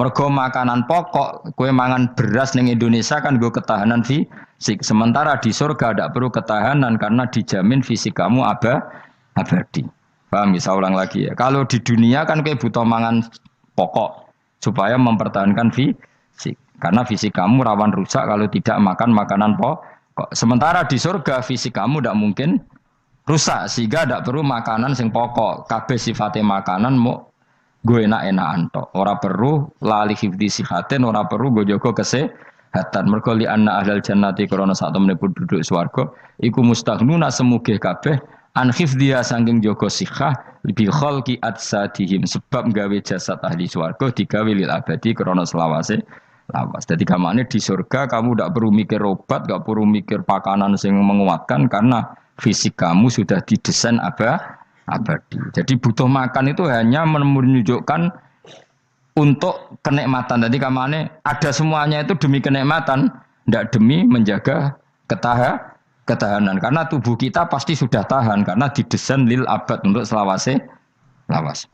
Mergo makanan pokok, kue mangan beras ning Indonesia kan gue ketahanan fisik. Sementara di surga tidak perlu ketahanan karena dijamin fisik kamu abadi. Paham? Bisa ulang lagi ya. Kalau di dunia kan kue butuh mangan pokok supaya mempertahankan fisik. Karena fisik kamu rawan rusak kalau tidak makan makanan pokok. Sementara di surga fisik kamu tidak mungkin rusak sehingga tidak perlu makanan sing pokok. Kabeh sifatnya makanan mau gue enak-enakan tok. Ora perlu lali hifdzi sihatin, ora perlu gue jaga kesehatan. Mergo li anna ahlal jannati krana sak temene penduduk swarga iku mustaghnuna semuge kabeh an hifdziha saking jaga sihah bi khalqi atsadihim sebab gawe jasad ahli swarga digawe lil abadi krana selawase lawas. Dadi kamane di surga kamu tidak perlu mikir obat, enggak perlu mikir pakanan sing menguatkan karena fisik kamu sudah didesain abadi. Jadi butuh makan itu hanya menunjukkan untuk kenikmatan. Jadi kamane ada semuanya itu demi kenikmatan, tidak demi menjaga ketahanan. Karena tubuh kita pasti sudah tahan karena didesain lil abad untuk selawase lawas.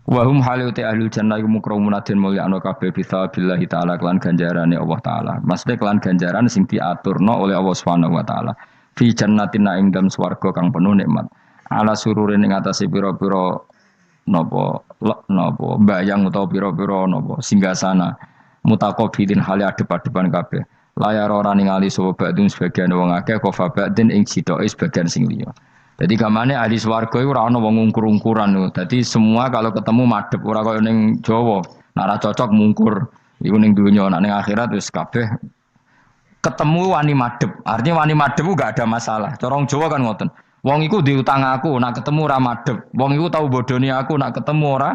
Wahum haluti ahlul jannah mukramuna den mulyakno kabeh billahi taala kelan ganjarane Allah taala. Maksudnya kelan ganjaran sing diaturno oleh Allah Subhanahu wa taala. Fi jannatin ing dalem swarga kang penuh nikmat. Ala sururin ing atase pira-pira napa bayang utawa pira-pira napa singgasana mutaqabilin hale adep-adepan kabeh layar ora ningali sapa badung sebagian wong akeh kofa badin ing sitoke sebagian sing liya. Dadi gamane ahli swarga iku ora ana wong ngungkur-ungkuran lho. Dadi semua kalau ketemu madhep ora kaya ning Jawa, nek ora cocok mungkur. Iku ning donya, nek ning akhirat wis kabeh ketemu wani madhep. Artinya wani madhep ku gak ada masalah. Cara wong Jawa kan ngoten. Wong iku diutang aku, nak ketemu ora madhep. Wong iku tahu bodoni aku, nak ketemu ora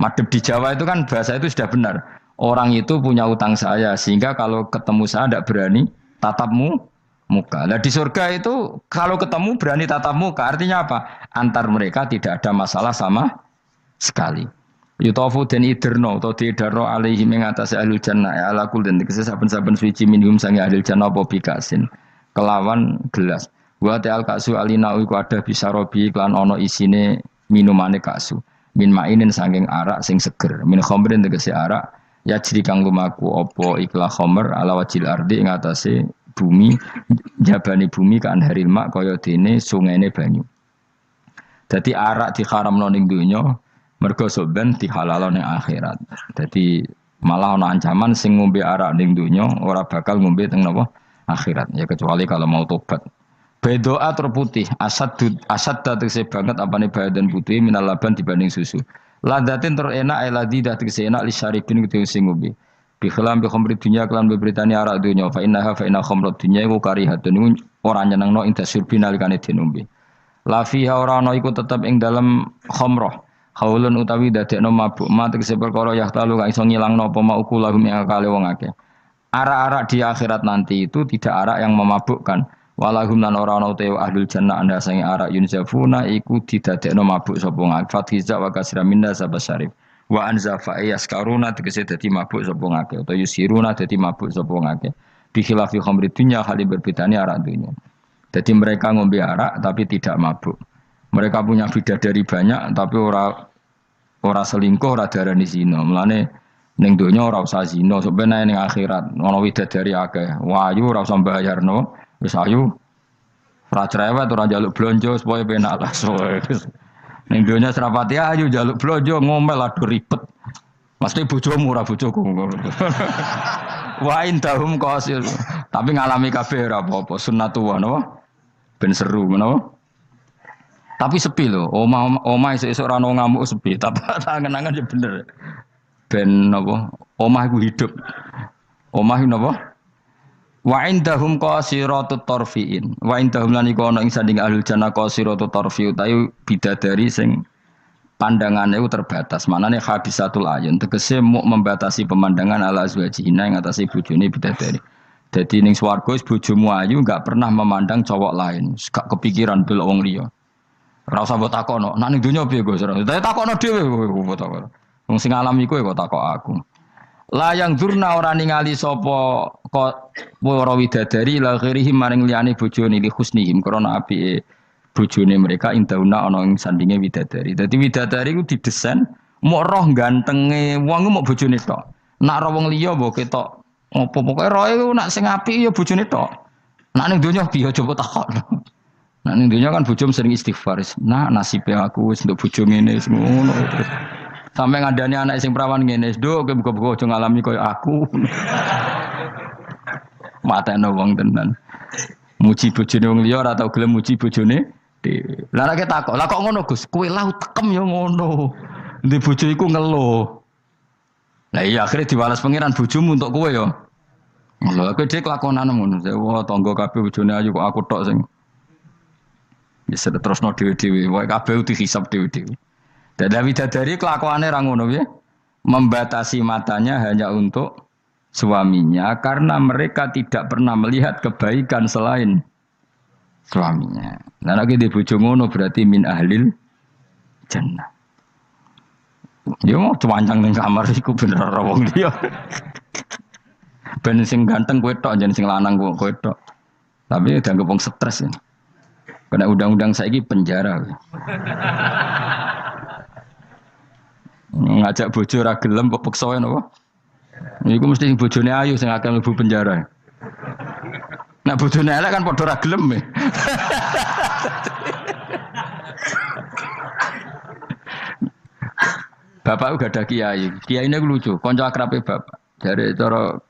madhep. Di Jawa itu kan bahasa itu sudah benar. Orang itu punya utang saya, sehingga kalau ketemu saya tidak berani tatapmu muka. Nah di surga itu kalau ketemu berani tatap muka, artinya apa? Antar mereka tidak ada masalah sama sekali. Yutafu dan iderno atau diidarno alaihi mengatasi ahlul jannah ala kul dan saben-saben suci minhum sangi ahlul jannah apa bikasin kelawan gelas. Wa ta'al kasu alina iku ada bisa robi klan ono isine minumane kasu. Min mainin saking arak sing seger. Min khamrin tegese arak ya jri kang lumaku apa ikla khamr ala wajil ardi ing atase bumi jabani bumi kan haril mak kaya dene sungene banyu. Dadi arak diharamno ning donya mergo soben dihalalno ning akhirat. Dadi malah ana ancaman sing ngombe arak ning donya ora bakal ngombe teng napa akhirat ya kecuali kalau mau tobat. Bedoa terputih, asad tegese banget apane badan putih minal laban dibanding susu. Ladatin terenak eladi tegese enak li syaribin kudu sing ngombe. Bi khilam bi khamri dunya kelan beberitani arak dunya fa inna khamrat dunya iku karihatun iku ora nyenengno ing tasyurbi nalikane dinombe. La fiha ora ana iku tetep ing dalem khamrah. Haulun utawi dadekno mabuk ma tegese perkara yahtalu kang iso ngilangno apa mauku lahum ing akale wong akeh. Arak-arak di akhirat nanti itu tidak arak yang memabukkan. Walahum lan ora ana te ahlul jannah anda sange arak yunzafuna iku didadekno mabuk sapa ngak fatiza wa kasra minna sabasyarif wa anzafa yaskaruna tegese dadi mabuk sapa ngake utawa yusiruna dadi mabuk sapa ngake bi khilafi khamri dunya hali berbedane arak dunya. Jadi mereka ngombe arak tapi tidak mabuk. Mereka punya bidadari banyak tapi ora selingkuh ora darani zina. Mulane ning donya ora usah zina, sebenarnya ning akhirat ana widadari akeh. Wayu ora usah mbayarno. Wis ayu ora cerewet ora njaluk blonjo supaya penak lah. Ning donya serapati ayu njaluk blonjo ngomel aduh ribet. Mesti bojomu ora bojoku. Wa indahum qasil. Tapi ngalami kabeh ora apa-apa sunnatullah napa? Ben seru menapa? Tapi sepi lho. Omah esuk-esuk ora ono ngamuk sepi. Tapi angen-angen ya bener. Ben napa? Omah iku hidup. Omah iku napa? Wa indahum qasiratut tarfiin. Wa indahum lan iku ana ing sanding ahlul jannah qasiratut tarfi utawi bidadari sing pandangane itu terbatas. Manane habisatul ayun tegese muk membatasi pemandangan ala azwajina ing atase bojone bidadari. Dadi ning swarga bojomu ayu enggak pernah memandang cowok lain. Gak kepikiran delok wong liya. Ora usah mbok takono. Nek ning donya piye Gus? Tapi takono dhewe kok takon. Wong sing alami kowe kok takok aku. Layang durna ora ningali sapa kok para widadari la ghirihim maring liyane bojone li husnihim krana apike bojone mereka indauna ana ing sandinge widadari. Dadi widadari ku didesain mok roh gantenge wong mok bojone tok. Nak ro wong liya mbok ketok ngopo pokoke roe nak sing apik ya bojone tok. Nak ning donya piye coba takokno. Nak ning donya kan bojom sering istighfar. Nah nasibe aku wis nduk bojo ngene ngono terus. Sampai ngandani anak sing perawan ngene, "Nduk kowe buka-buka aja ngalami koyo aku." Mateno wong tenan. Muji bojone wong liya ora tau gelem muji bojone dhewe. Lah nek takok, "Lah kok ngono, Gus? Kowe lau tekem ya ngono." Ndek bojo iku ngeluh. Lah iya akhirnya diwales pangeran bojomu untuk kowe ya. Lha kowe dhek lakonan ngono. Wah tangga kabeh bojone ayu kok aku tok sing bisa terusno dhewe-dhewe. Wae kabeh dihisab dhewe-dhewe. Dan bidadari kelakuannya ra ngono piye? Membatasi matanya hanya untuk suaminya karena mereka tidak pernah melihat kebaikan selain suaminya. Nah lagi di bojo ngono berarti min ahlil jannah. Yo mau cuancang ning kamar iku bener ora wong liya. Ben sing ganteng kowe tok jan sing lanang kowe tok. Tapi dianggap wong stres ya. Kena undang-undang saiki penjara. Ngajak bojo ra gelem kok peksa napa? Iku mesti bojone ayu sing akan mlebu penjara. Nek bojone elek kan padha ra gelem. Bapak uga ada kiai. Kiai ini lucu, kanca akrabe bapak. Dari cara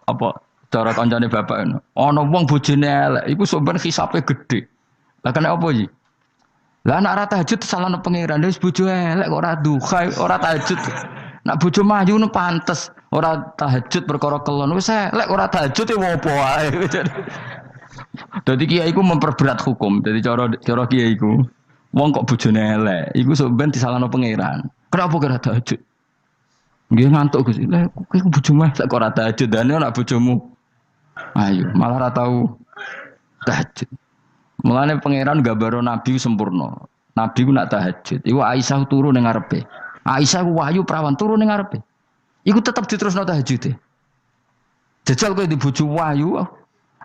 apa? Cara kancane bapak ngono. Ana wong bojone elek, iku sampean hisabe gede. Lah kena apa iki? Lah anak ora tahajud salahno pangeran wis bojo elek kok ora duha, ora tahajud. Nak bojo maju nu pantes, ora tahajud perkara kelon wis elek ora tahajud ya opo wae. Dadi kiai iku memperberat hukum. Dadi cara kiai iku wong kok bojone elek, iku sampean disalahno pangeran. Kenapa kira tahajud? Nggih ngantuk Gus. Lah kowe bojomu elek kok ora tahajud, dane nak bojomu. Ayo, malah ora tau tahajud. Mulane pangeran gambaro nabi sempurna. Nabi ku nak tahajud. Iku Aisyah turu ning ngarepe. Aisyah ku wahyu prawan turu ning ngarepe. Iku tetep diterusno tahajud. Jajal kowe di bojo wahyu,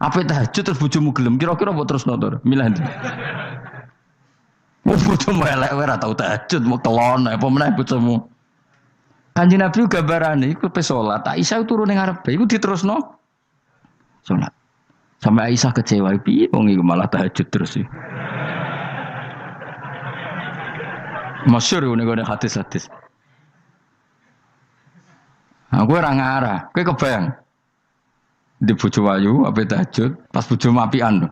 apa tahajud terus bojomu gelem kira-kira mbok terusno to? Milih ndi? Wong bojomu elek ora tau tahajud, mau kelon apa meneh bojomu. Kanjeng Nabi gambarane iku pe salat. Aisyah turu ning ngarepe, iku diterusno salat. Sampai Aisyah kecewa, piye wong iku malah tahajud terus sih. Masyhur ngene hadis-hadis. Aku ora ngarah, kowe kebayang. Di bojo ayu ape tahajud, pas bojo apian.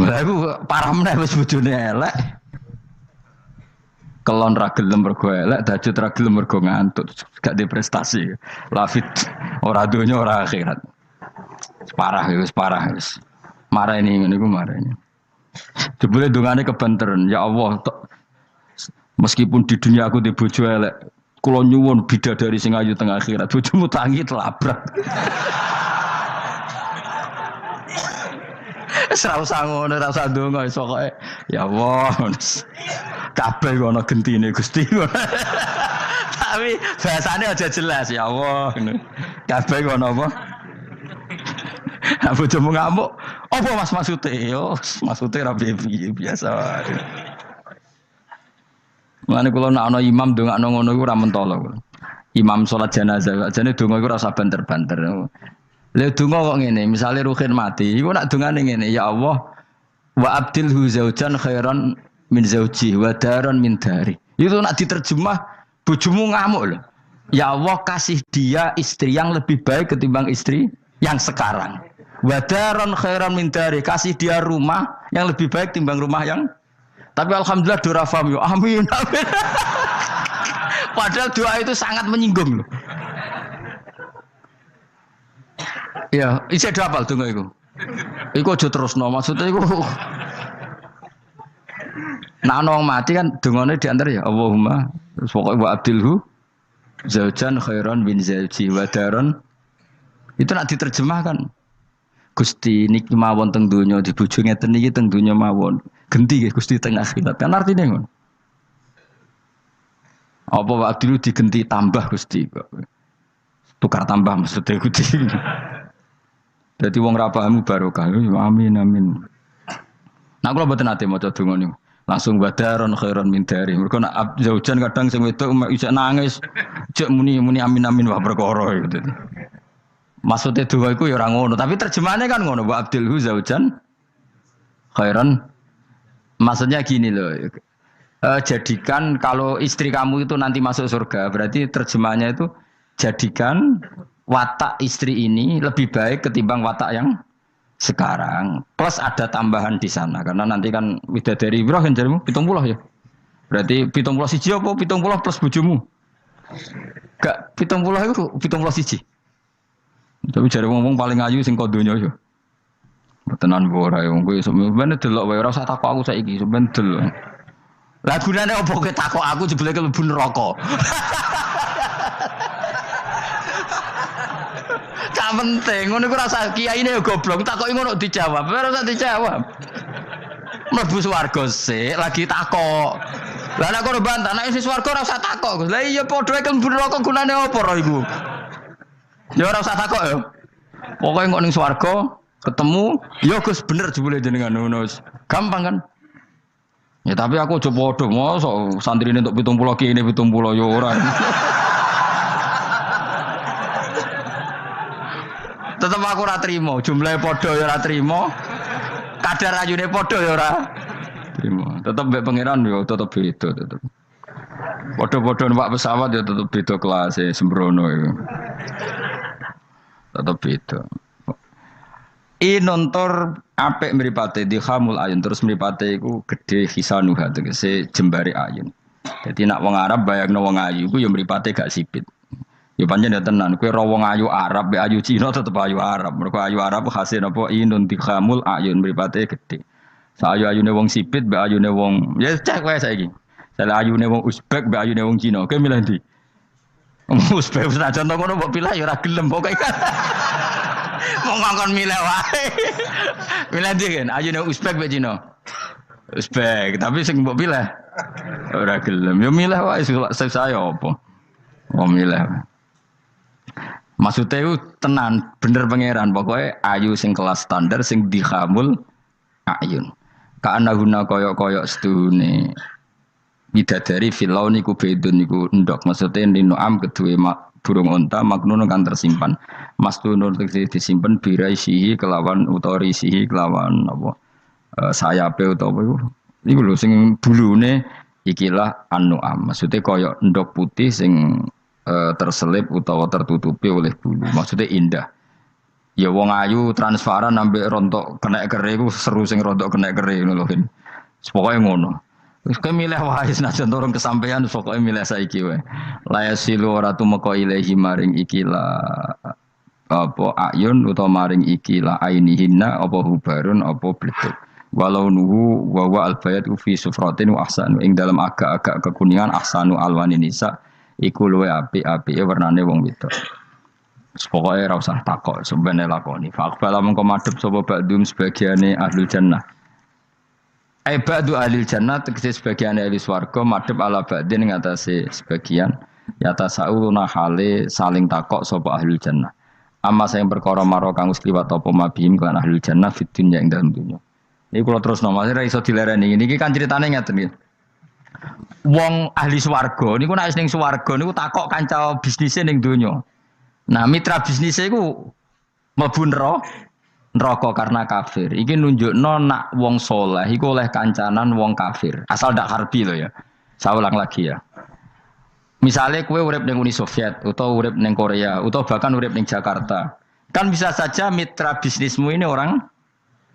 Lah iku parah meneh wis bojone elek. Kelon ra gelem mergo elek, tahajud ra gelem mergo ngantuk, gak di prestasi. Lafit ora donya ora akhirat. Parah wis. Marah ini ngene iku marah ini. Jebule dongane kebenteran, ya Allah, meskipun di dunia aku di bojo elek, kula nyuwun bidadari sing ayu teng akhirat, bojomu tangi telabrak. Ora usah ngono, ora usah ndonga iso kok. Ya Allah. Kabeh ana gentine Gusti. Tapi bahasane aja jelas ya Allah. Kabeh ana apa? Aku cuma ngamuk. Apa Mas maksude? Yo, maksude ra biasa wae. Mulane kula nek ana imam ndongakno ngono iku ora mentolo. Imam salat jenazah, jane donga iku ora usah banter-banter. Lha donga kok ngene, misale Ruhin mati, iku nak dongane ngene, ya Allah wa abdilhu zaujan khairan min zauji wa daron min dari. Itu nak diterjemah bojomu ngamuk lho. Ya Allah kasih dia istri yang lebih baik ketimbang istri yang sekarang. Wa daron khairan min dari, kasih dia rumah yang lebih baik timbang rumah yang. Tapi alhamdulillah dora faham yo. Amin. Amin. Padahal doa itu sangat menyinggung loh. Ya, isi ada apal donga iku. Iku aja terusno, maksudnya iku. Nah, wong mati kan dongane diantar ya Allahumma pokoke wa abdilhu zaujan khairan min zauji wa daron. Itu nak diterjemahkan. Gusti niki mawon teng donya di bojo ngeten niki teng donya mawon. Genti nggih Gusti teng akhirat. Kan artine ngono. Apa wa abdilhu digenti tambah Gusti kok. Tukar tambah maksudnya Gusti. Jadi wong ra pahamu barokah. Amin amin. Nah kula mboten ate maca donga niku. Langsung badaron khairon min dari. Mergo nak zaujan kadang sing wedok isih nangis, cek muni amin amin wah perkara gitu. Maksudnya dua itu ya orang ngono, tapi terjemahannya kan ngono, wa abdilhu zaujan khairon. Maksudnya gini loh. Jadikan kalau istri kamu itu nanti masuk surga, berarti terjemahannya itu jadikan watak istri ini lebih baik ketimbang watak yang sekarang. Plus ada tambahan di sana karena nanti kan widadari Ibrahim jarimu 70 ya. Berarti 70 siji apa 70 plus bojomu? Gak 70 itu 70 siji. Tapi jare ngomong paling ayu sing kodonya yo. Tenan ora yo kowe sampeyan delok wae ora usah takok aku saiki sampeyan delok. Lah gunane opo kowe takok aku jebule mlebu neraka. Gak penting, ngono iku rasa kiyaine goblok, takoki ngono dijawab, ora usah dijawab. Mlebu swarga sik, lagi takok. Lah nek kono bantah, nek wis swarga ora usah takok. Lah iya padha ae mlebu neraka gunane opo ro iku? Ya ora usah takok ya. Pokoke kok ning swarga ketemu, ya Gus bener jebule jenengan ngono. Gampang kan? Ya tapi aku aja padha, mosok santrine entuk 70 ki ini 70 ya ora. Tetep aku ora trimo, jumlahe padha ya ora trimo. Kadar ayune padha ya ora trimo. Tetep mbek pangeran ya tetep beda tetep. Padha-padha numpak pesawat ya tetep beda kelas e sembrono iku. Tetep beda. Nontor apik mripate dikhamul ayun terus mripate iku gedhe hisanuha tegese jembare ayun. Dadi nak wong Arab bayangno wong ayu iku ya mripate gak sipit. Ya pancen ya tenan kowe ro wong ayu Arab be ayu Cina tetep ayu Arab. Mergo ayu Arab hasil napa inun dikhamul ayun mripate gedhe. Sayu-ayune wong sipit be ayune wong ya cek wae saiki. Salah ayune wong Uzbek be ayune wong Cina. Kowe milih ndi? Uzbek senajan to ngono mbok pilih ya ora gelem pokoke. Mau ngongkon milih wae. Milih ndi kan? Ayune Uzbek be Cina. Uzbek, tapi sing mbok pilih ora gelem. Ya milih wae saya apa? Mau milih. Maksudnya itu tenan bener pangeran pokoknya ayu sing kelas standar sing dikhamul ayun. Karena guna koyok-koyok sedune bidadari filau niku bedun niku endok maksudnya nino am kedue burung unta maknun kan tersimpan. Mastunun disimpan biraisihi kelawan utorisihi kelawan apa sayape utawa iku. Iku lho sing bulune ikilah an-nu'am. Maksudnya koyok endok putih sing terselip utawa tertutupi oleh bulu. Maksudnya indah. Ya wong ayu transparan ambek rontok kena kere iku seru sing rontok kena kere ngono lho. Pokoke ngono. Wis kowe milih wae senajan turun kesampaian pokoke milih saiki wae. La yasilu ora tumeka ilahi maring ikila apa ayun utawa maring ikila ainihinna apa hubarun apa bletuk. Walau nuhu wa wa albayat fi sufratin wa ahsanu ing dalam agak-agak kekuningan ahsanu alwani nisa iku luwe apik-apike warnane wong wedok. Pokoke ora usah takok, sampeyan lakoni. Faqbala mengko madhep sapa ba'dum sebagiane ahlul jannah. Ba'du ahlil jannah tegese sebagiane ahli swarga madhep ala ba'din ing atase sebagian yata sauluna hale saling takok sapa ahlul jannah. Amma sing perkara maro kang wis liwat apa mabihim kan ahlul jannah fid dunya ing dalem dunya. Iki kula terus nomor ora iso dilereni. Niki kan critane ngeten iki. Wong ahli swarga niku nek ning swarga niku takok kanca bisnise ning donya. Nah, mitra bisnise iku mlebu neraka karena kafir. Iki nunjukno nak wong saleh iku oleh kancanan wong kafir. Asal ndak harbi lho ya. Saya ulang lagi ya. Misalnya kowe urip ning Uni Soviet utawa urip ning Korea utawa bahkan urip ning Jakarta. Kan bisa saja mitra bisnismu ini orang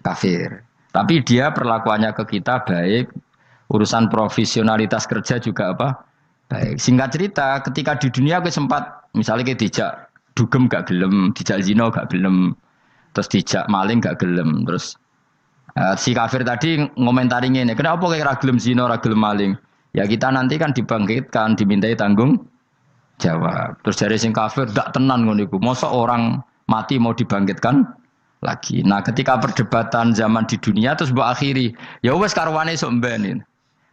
kafir. Tapi dia perlakuannya ke kita baik. Urusan profesionalitas kerja juga apa? Baik. Singkat cerita, ketika di dunia aku sempat misalnya kayak dijak dugem gak gelem, dijak zina gak gelem, terus dijak maling gak gelem, terus si kafir tadi ngomentari ngene, kenapa kayak ra gelem zina, ra gelem maling? Ya kita nanti kan dibangkitkan, dimintai tanggung jawab. Terus dari sing kafir ndak tenan ngono iku. Mosok orang mati mau dibangkitkan lagi. Nah, ketika perdebatan zaman di dunia terus mbok akhiri, ya wis karwane sok mben.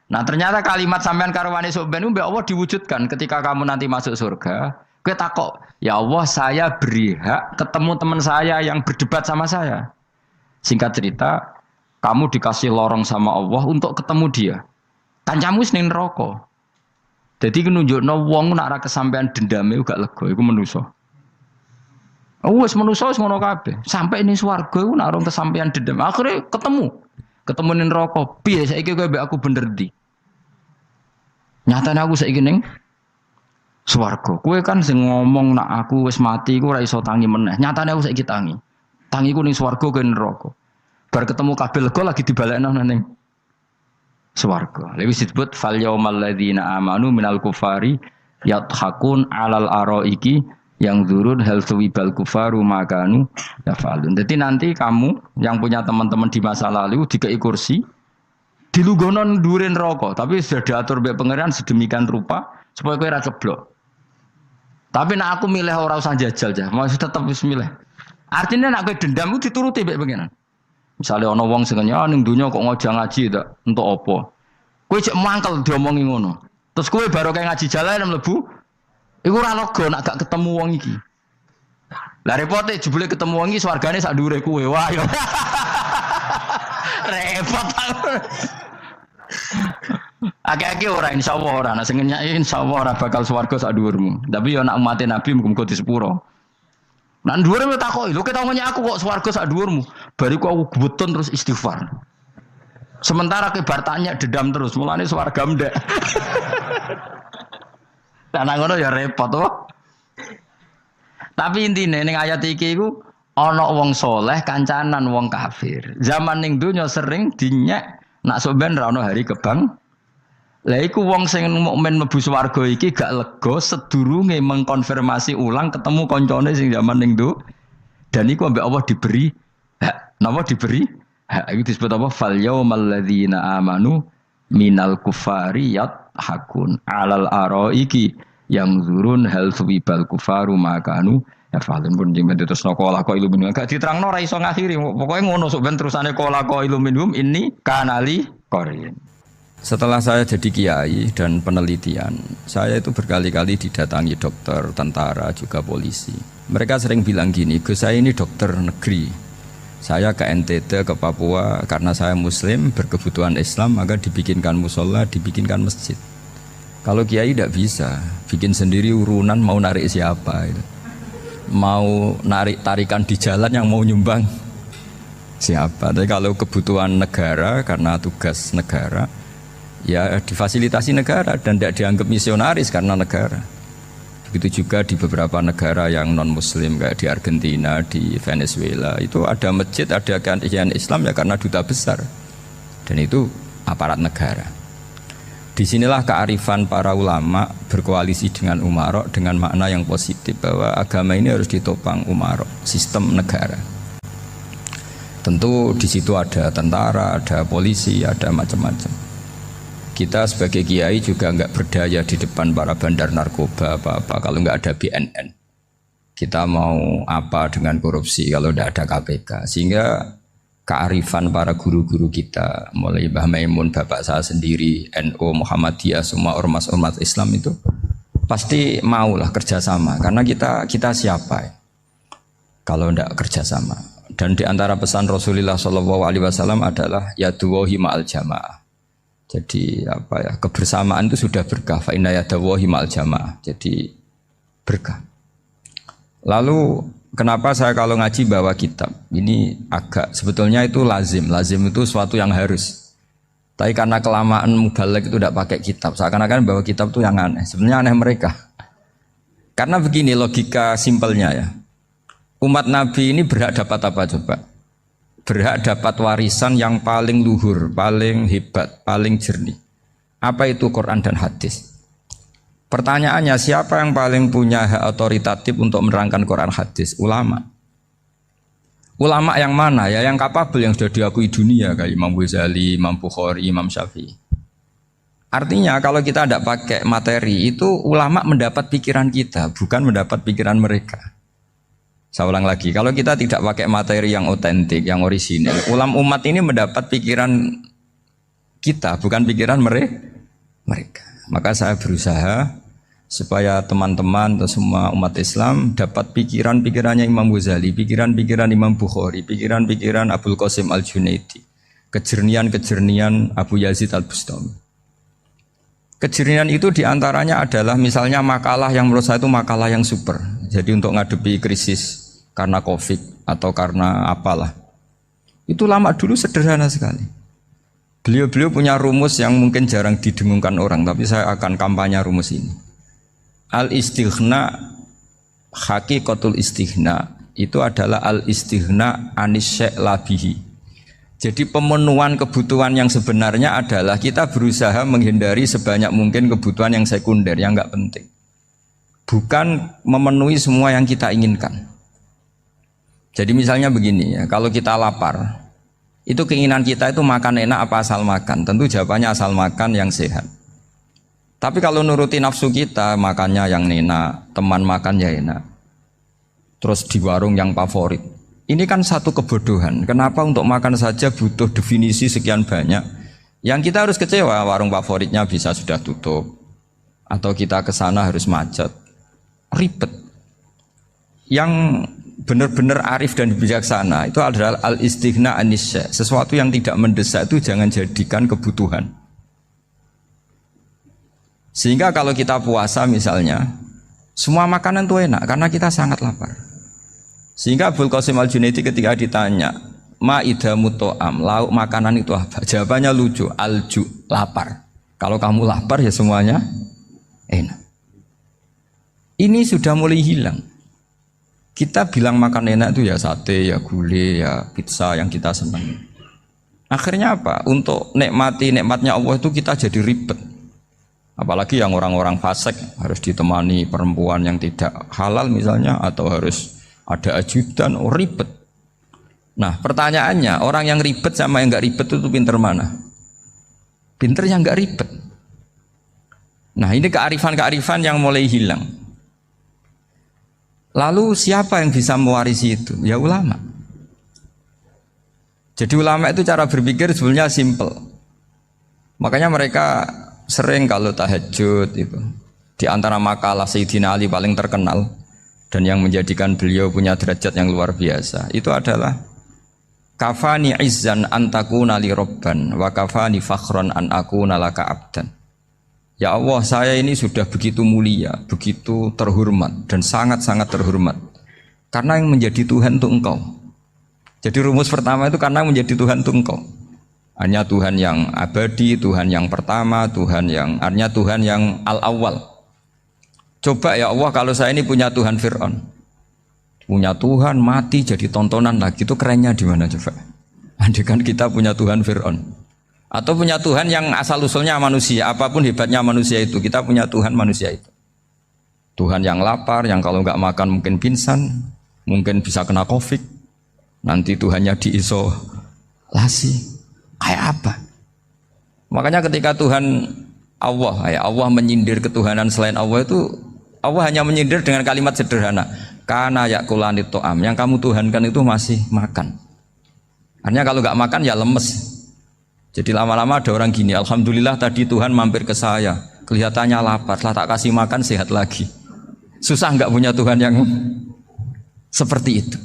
Nah, ternyata kalimat sampean karwane sok ben mbek Allah diwujudkan ketika kamu nanti masuk surga. Kowe takok, "Ya Allah, saya beri hak ketemu teman saya yang berdebat sama saya." Singkat cerita, kamu dikasih lorong sama Allah untuk ketemu dia. Kancamu wis ning neraka. Jadi nunjukno wong nak ora kesampean dendame gak lega iku manusa. Wis manusa wis ngono kabeh. Sampai ning swarga iku nak ora kesampean dendam. Akhire ketemu. Ketemu ning neraka. Piye saiki kowe mbek aku bener ndi? Nyatane aku saiki ning swarga. Kowe kan sing ngomong nak aku wis mati iku ora iso tangi meneh. Nyatane aku saiki tangi. Tangiku ning swarga kowe neraka. Bar ketemu kabeh lega lagi dibalekno ning swarga. Lha wis disebut fal yaumal ladzina amanu minal kufari yadhakun alal araiki yang zurun hal suwibal kufaru makanu yafalun. Jadi nanti kamu yang punya teman-teman di masa lalu dikei kursi dilunggono dhuwure neraka, tapi sudah diatur mbek pangeran sedemikian rupa supaya kowe ora ceblok. Tapi nek aku milih ora usah jajal aja, mau tetep wis milih. Artinya nek kowe dendam ku dituruti mbek pangeran. Misalnya ana wong sing ning donya kok ngojah ngaji ta, entuk apa? Kowe cek mangkel diomongi ngono. Terus kowe baru kayak ngaji jalan mlebu iku ora lega nek gak ketemu wong iki. Lah repote jebule ketemu wong iki swargane sak dhuwure kowe. Wah yo. Repot. Akeh-akeh ora insyaallah ora, nek sing nyai insyaallah ora bakal swarga sak dhuwurmu. Tapi yo nek umat Nabi muga-muga di sepuro. Nan dhuwure wis takoki, lho ketok nanya aku kok swarga sak dhuwurmu. Bariku aku gebutun terus istighfar. Sementara ke bar tanya dedam terus, mulane swarga ndek. Lah ngono ya repot to. Tapi intine ning ayat iki iku ana wong saleh kancanan wong kafir. Zaman ning donya sering dinyek nak sampean ra ono hari kebang. Lah iku wong sing mukmin mlebu swarga iki gak lega sedurunge mengkonfirmasi ulang ketemu koncone sing zaman ning do. Dan iku ambek Allah diberi hak. Napa diberi? Hak iku disebut apa? Fal yaumal ladzina amanu minal kufari yadhakun alal araiki yang zurun hal suwibal kufaru makanu ya falen pun jeng terus nokola ko iluminum gak diterangno ora iso ngakhiri pokoke ngono sok ben terusane kola ko iluminum ini kanali korin. Setelah saya jadi kiai dan penelitian, saya itu berkali-kali didatangi dokter, tentara, juga polisi. Mereka sering bilang gini, Gus saya ini dokter negeri. Saya ke NTT, ke Papua, karena saya muslim, berkebutuhan Islam, maka dibikinkan musola, dibikinkan masjid. Kalau kiai tidak bisa, bikin sendiri urunan mau narik siapa. Mau narik tarikan di jalan yang mau nyumbang siapa. Tapi kalau kebutuhan negara, karena tugas negara, ya difasilitasi negara dan tidak dianggap misionaris karena negara. Begitu juga di beberapa negara yang non muslim kayak di Argentina, di Venezuela itu ada masjid, ada kajian Islam ya karena duta besar dan itu aparat negara. Disinilah kearifan para ulama berkoalisi dengan umarok dengan makna yang positif bahwa agama ini harus ditopang umarok, sistem negara. Tentu di situ ada tentara, ada polisi, ada macam-macam. Kita sebagai kiai juga enggak berdaya di depan para bandar narkoba apa-apa kalau enggak ada BNN. Kita mau apa dengan korupsi kalau enggak ada KPK. Sehingga kearifan para guru-guru kita, mulai Mbah Maimun, bapak saya sendiri, NU, Muhammadiyah, semua ormas-ormas Islam itu pasti maulah kerjasama. Karena kita siapa ya? Kalau enggak kerjasama. Dan di antara pesan Rasulullah SAW adalah yaduwahi ma'al jamaah. Jadi apa ya, kebersamaan itu sudah berkah. Fa inna yadallahi ma'al jamaah. Jadi berkah. Lalu kenapa saya kalau ngaji bawa kitab? Ini agak sebetulnya itu lazim. Lazim itu suatu yang harus. Tapi karena kelamaan mubalek itu tidak pakai kitab. Seakan-akan bawa kitab itu yang aneh. Sebenarnya aneh mereka. Karena begini logika simpelnya ya. Umat Nabi ini berhak dapat apa coba? Berhak dapat warisan yang paling luhur, paling hebat, paling jernih. Apa itu Quran dan hadis? Pertanyaannya, siapa yang paling punya hak otoritatif untuk menerangkan Quran hadis? Ulama. Ulama yang mana? Ya yang kapabel, yang sudah diakui dunia kayak Imam Ghazali, Imam Bukhari, Imam Syafi'i. Artinya kalau kita tidak pakai materi itu ulama mendapat pikiran kita, bukan mendapat pikiran mereka. Saya ulang lagi, kalau kita tidak pakai materi yang otentik, yang orisinil, umat ini mendapat pikiran kita, bukan pikiran mereka. Maka saya berusaha supaya teman-teman atau semua umat Islam dapat pikiran-pikirannya Imam Ghazali, pikiran-pikiran Imam Bukhari, pikiran-pikiran Abdul Qasim Al-Junaidi, Kejernian-kejernian Abu Yazid Al-Bustami. Kejernian itu diantaranya adalah misalnya makalah yang menurut saya itu makalah yang super. Jadi untuk ngadepi krisis karena COVID atau karena apalah. Itu lama dulu sederhana sekali. Beliau punya rumus yang mungkin jarang didengungkan orang, tapi saya akan kampanye rumus ini. Al-istighna, haqiqatul istighna, itu adalah al-istighna anis syai' labihi. Jadi pemenuhan kebutuhan yang sebenarnya adalah kita berusaha menghindari sebanyak mungkin kebutuhan yang sekunder, yang enggak penting. Bukan memenuhi semua yang kita inginkan. Jadi misalnya begini ya, kalau kita lapar, itu keinginan kita itu makan enak apa asal makan? Tentu jawabannya asal makan yang sehat. Tapi kalau nuruti nafsu kita, makannya yang enak, teman makan ya enak. Terus di warung yang favorit. Ini kan satu kebodohan. Kenapa untuk makan saja butuh definisi sekian banyak? Yang kita harus kecewa, warung favoritnya bisa sudah tutup. Atau kita ke sana harus macet. Ribet. Yang benar-benar arif dan bijaksana itu adalah al-istighna anisya. Sesuatu yang tidak mendesak itu jangan jadikan kebutuhan. Sehingga kalau kita puasa misalnya, semua makanan itu enak karena kita sangat lapar. Sehingga Abul Qasim Al-Junaidi ketika ditanya, ma'idamu to'am, lauk makanan itu apa? Jawabannya lucu, alju, lapar. Kalau kamu lapar ya semuanya enak. Ini sudah mulai hilang. Kita bilang makan enak itu ya sate, ya gulai, ya pizza yang kita senang. Akhirnya apa? Untuk nikmati nikmatnya Allah itu kita jadi ribet. Apalagi yang orang-orang fasik harus ditemani perempuan yang tidak halal misalnya, atau harus ada ajudan, ribet. Nah pertanyaannya, orang yang ribet sama yang nggak ribet itu pinter mana? Pinter yang nggak ribet. Nah ini kearifan-kearifan yang mulai hilang. Lalu siapa yang bisa mewarisi itu? Ya ulama. Jadi ulama itu cara berpikir sebenarnya simple. Makanya mereka sering kalau tahajud itu, di antara makalah Sayyidina Ali paling terkenal dan yang menjadikan beliau punya derajat yang luar biasa, itu adalah kafani izzan antakuna li robban wa kafani fakhron an akuna laka abdan. Ya Allah, saya ini sudah begitu mulia, begitu terhormat dan sangat-sangat terhormat karena yang menjadi Tuhan itu Engkau. Jadi rumus pertama itu karena menjadi Tuhan itu Engkau. Hanya Tuhan yang abadi, Tuhan yang pertama, hanya Tuhan yang al-awwal. Coba ya Allah, kalau saya ini punya Tuhan Fir'aun, punya Tuhan mati jadi tontonan lagi, itu kerennya di mana coba? Andai kan kita punya Tuhan Fir'aun. Atau punya Tuhan yang asal usulnya manusia, apapun hebatnya manusia itu, kita punya Tuhan manusia itu. Tuhan yang lapar, yang kalau nggak makan mungkin pingsan, mungkin bisa kena COVID, nanti Tuhannya diisolasi, kayak apa? Makanya ketika Tuhan Allah menyindir ketuhanan selain Allah itu, Allah hanya menyindir dengan kalimat sederhana, kana yakulani to'am, yang kamu tuhankan itu masih makan. Artinya kalau nggak makan ya lemes. Jadi lama-lama ada orang gini, alhamdulillah tadi Tuhan mampir ke saya, kelihatannya lapar, setelah tak kasih makan sehat lagi. Susah nggak punya Tuhan yang seperti itu.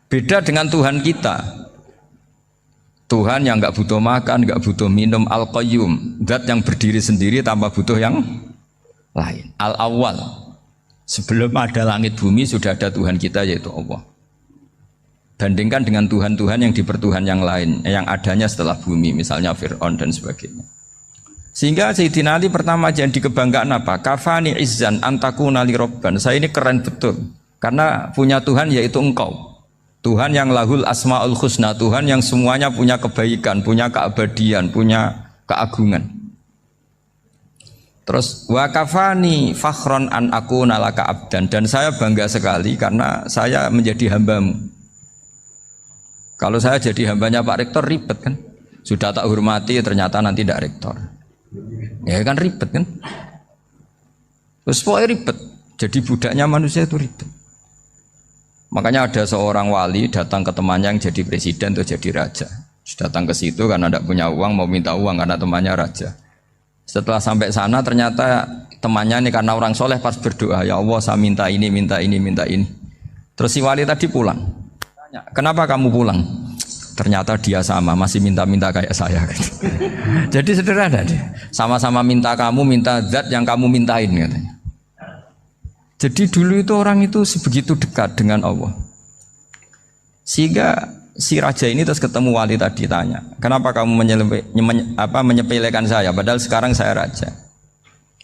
Beda dengan Tuhan kita. Tuhan yang nggak butuh makan, nggak butuh minum, al-qayyum, zat yang berdiri sendiri tanpa butuh yang lain. Al-awwal, sebelum ada langit bumi sudah ada Tuhan kita yaitu Allah. Bandingkan dengan Tuhan-Tuhan yang dipertuhan yang lain, yang adanya setelah bumi, misalnya Fir'aun dan sebagainya. Sehingga Sayyidina Ali pertama jadi kebanggaan apa? Kafani izzan antakuna li robban. Saya ini keren betul, karena punya Tuhan yaitu Engkau. Tuhan yang lahul asma'ul husna, Tuhan yang semuanya punya kebaikan, punya keabadian, punya keagungan. Terus wa kafani fakhron an akuna laka abdan, dan saya bangga sekali karena saya menjadi hambamu. Kalau saya jadi hambanya Pak Rektor ribet kan, sudah tak hormati ternyata nanti tidak rektor, ya kan ribet kan. Terus pokoknya ribet, jadi budaknya manusia itu ribet. Makanya ada seorang wali datang ke temannya yang jadi presiden atau jadi raja. Datang ke situ karena tidak punya uang, mau minta uang karena temannya raja. Setelah sampai sana ternyata temannya ini karena orang soleh pas berdoa, ya Allah saya minta ini, minta ini, minta ini. Terus si wali tadi pulang. Tanya, kenapa kamu pulang? Ternyata dia sama, masih minta-minta kayak saya. Jadi sederhana dia. Sama-sama minta kamu, minta zat yang kamu mintain katanya. Jadi dulu itu orang itu sebegitu dekat dengan Allah. Sehingga si raja ini terus ketemu wali tadi tanya, kenapa kamu menyepelekan saya? Padahal sekarang saya raja.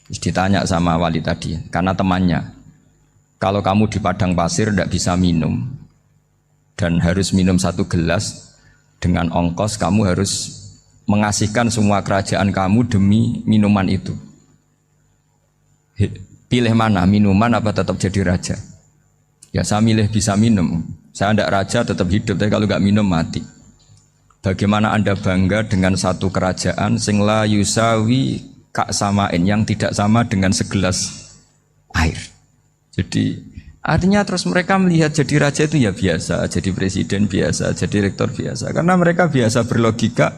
Terus ditanya sama wali tadi, karena temannya. Kalau kamu di padang pasir tidak bisa minum dan harus minum 1 gelas. Dengan ongkos kamu harus mengasihkan semua kerajaan kamu demi minuman itu. Pilih mana, minuman apa tetap jadi raja? Ya saya milih bisa minum. Saya tidak raja tetap hidup, tapi kalau nggak minum mati. Bagaimana Anda bangga dengan satu kerajaan sing la yusawi kak samain, yang tidak sama dengan segelas air. Jadi artinya terus mereka melihat jadi raja itu ya biasa, jadi presiden biasa, jadi rektor biasa. Karena mereka biasa berlogika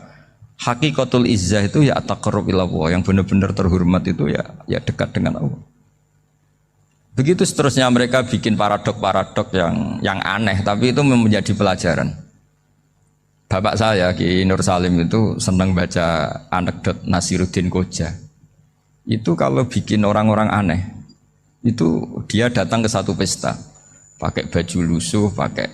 hakikatul izzah itu ya taqarrub ila Allah, yang benar-benar terhormat itu ya dekat dengan Allah. Begitu seterusnya mereka bikin paradok-paradok yang aneh, tapi itu menjadi pelajaran. Bapak saya Ki Nur Salim itu senang baca anekdot Nasiruddin Koja. Itu kalau bikin orang-orang aneh, itu dia datang ke satu pesta pakai baju lusuh, pakai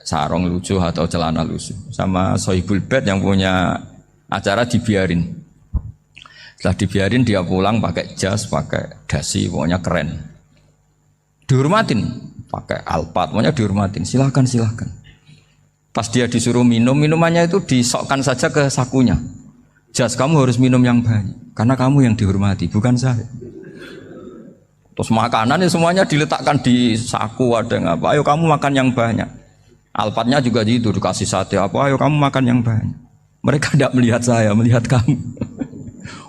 sarung lusuh atau celana lusuh, sama Sohibul Bait yang punya acara dibiarin. Setelah dibiarin dia pulang pakai jas, pakai dasi, pokoknya keren, dihormatin, pakai alpat, pokoknya dihormatin, silahkan. Pas dia disuruh minum, minumannya itu disokkan saja ke sakunya. Jas, kamu harus minum yang banyak karena kamu yang dihormati, bukan saya. Terus makanan ya semuanya diletakkan di saku, ada yang apa, ayo kamu makan yang banyak. Alpatnya juga gitu, dikasih sate apa, ayo kamu makan yang banyak. Mereka tidak melihat saya, melihat kamu.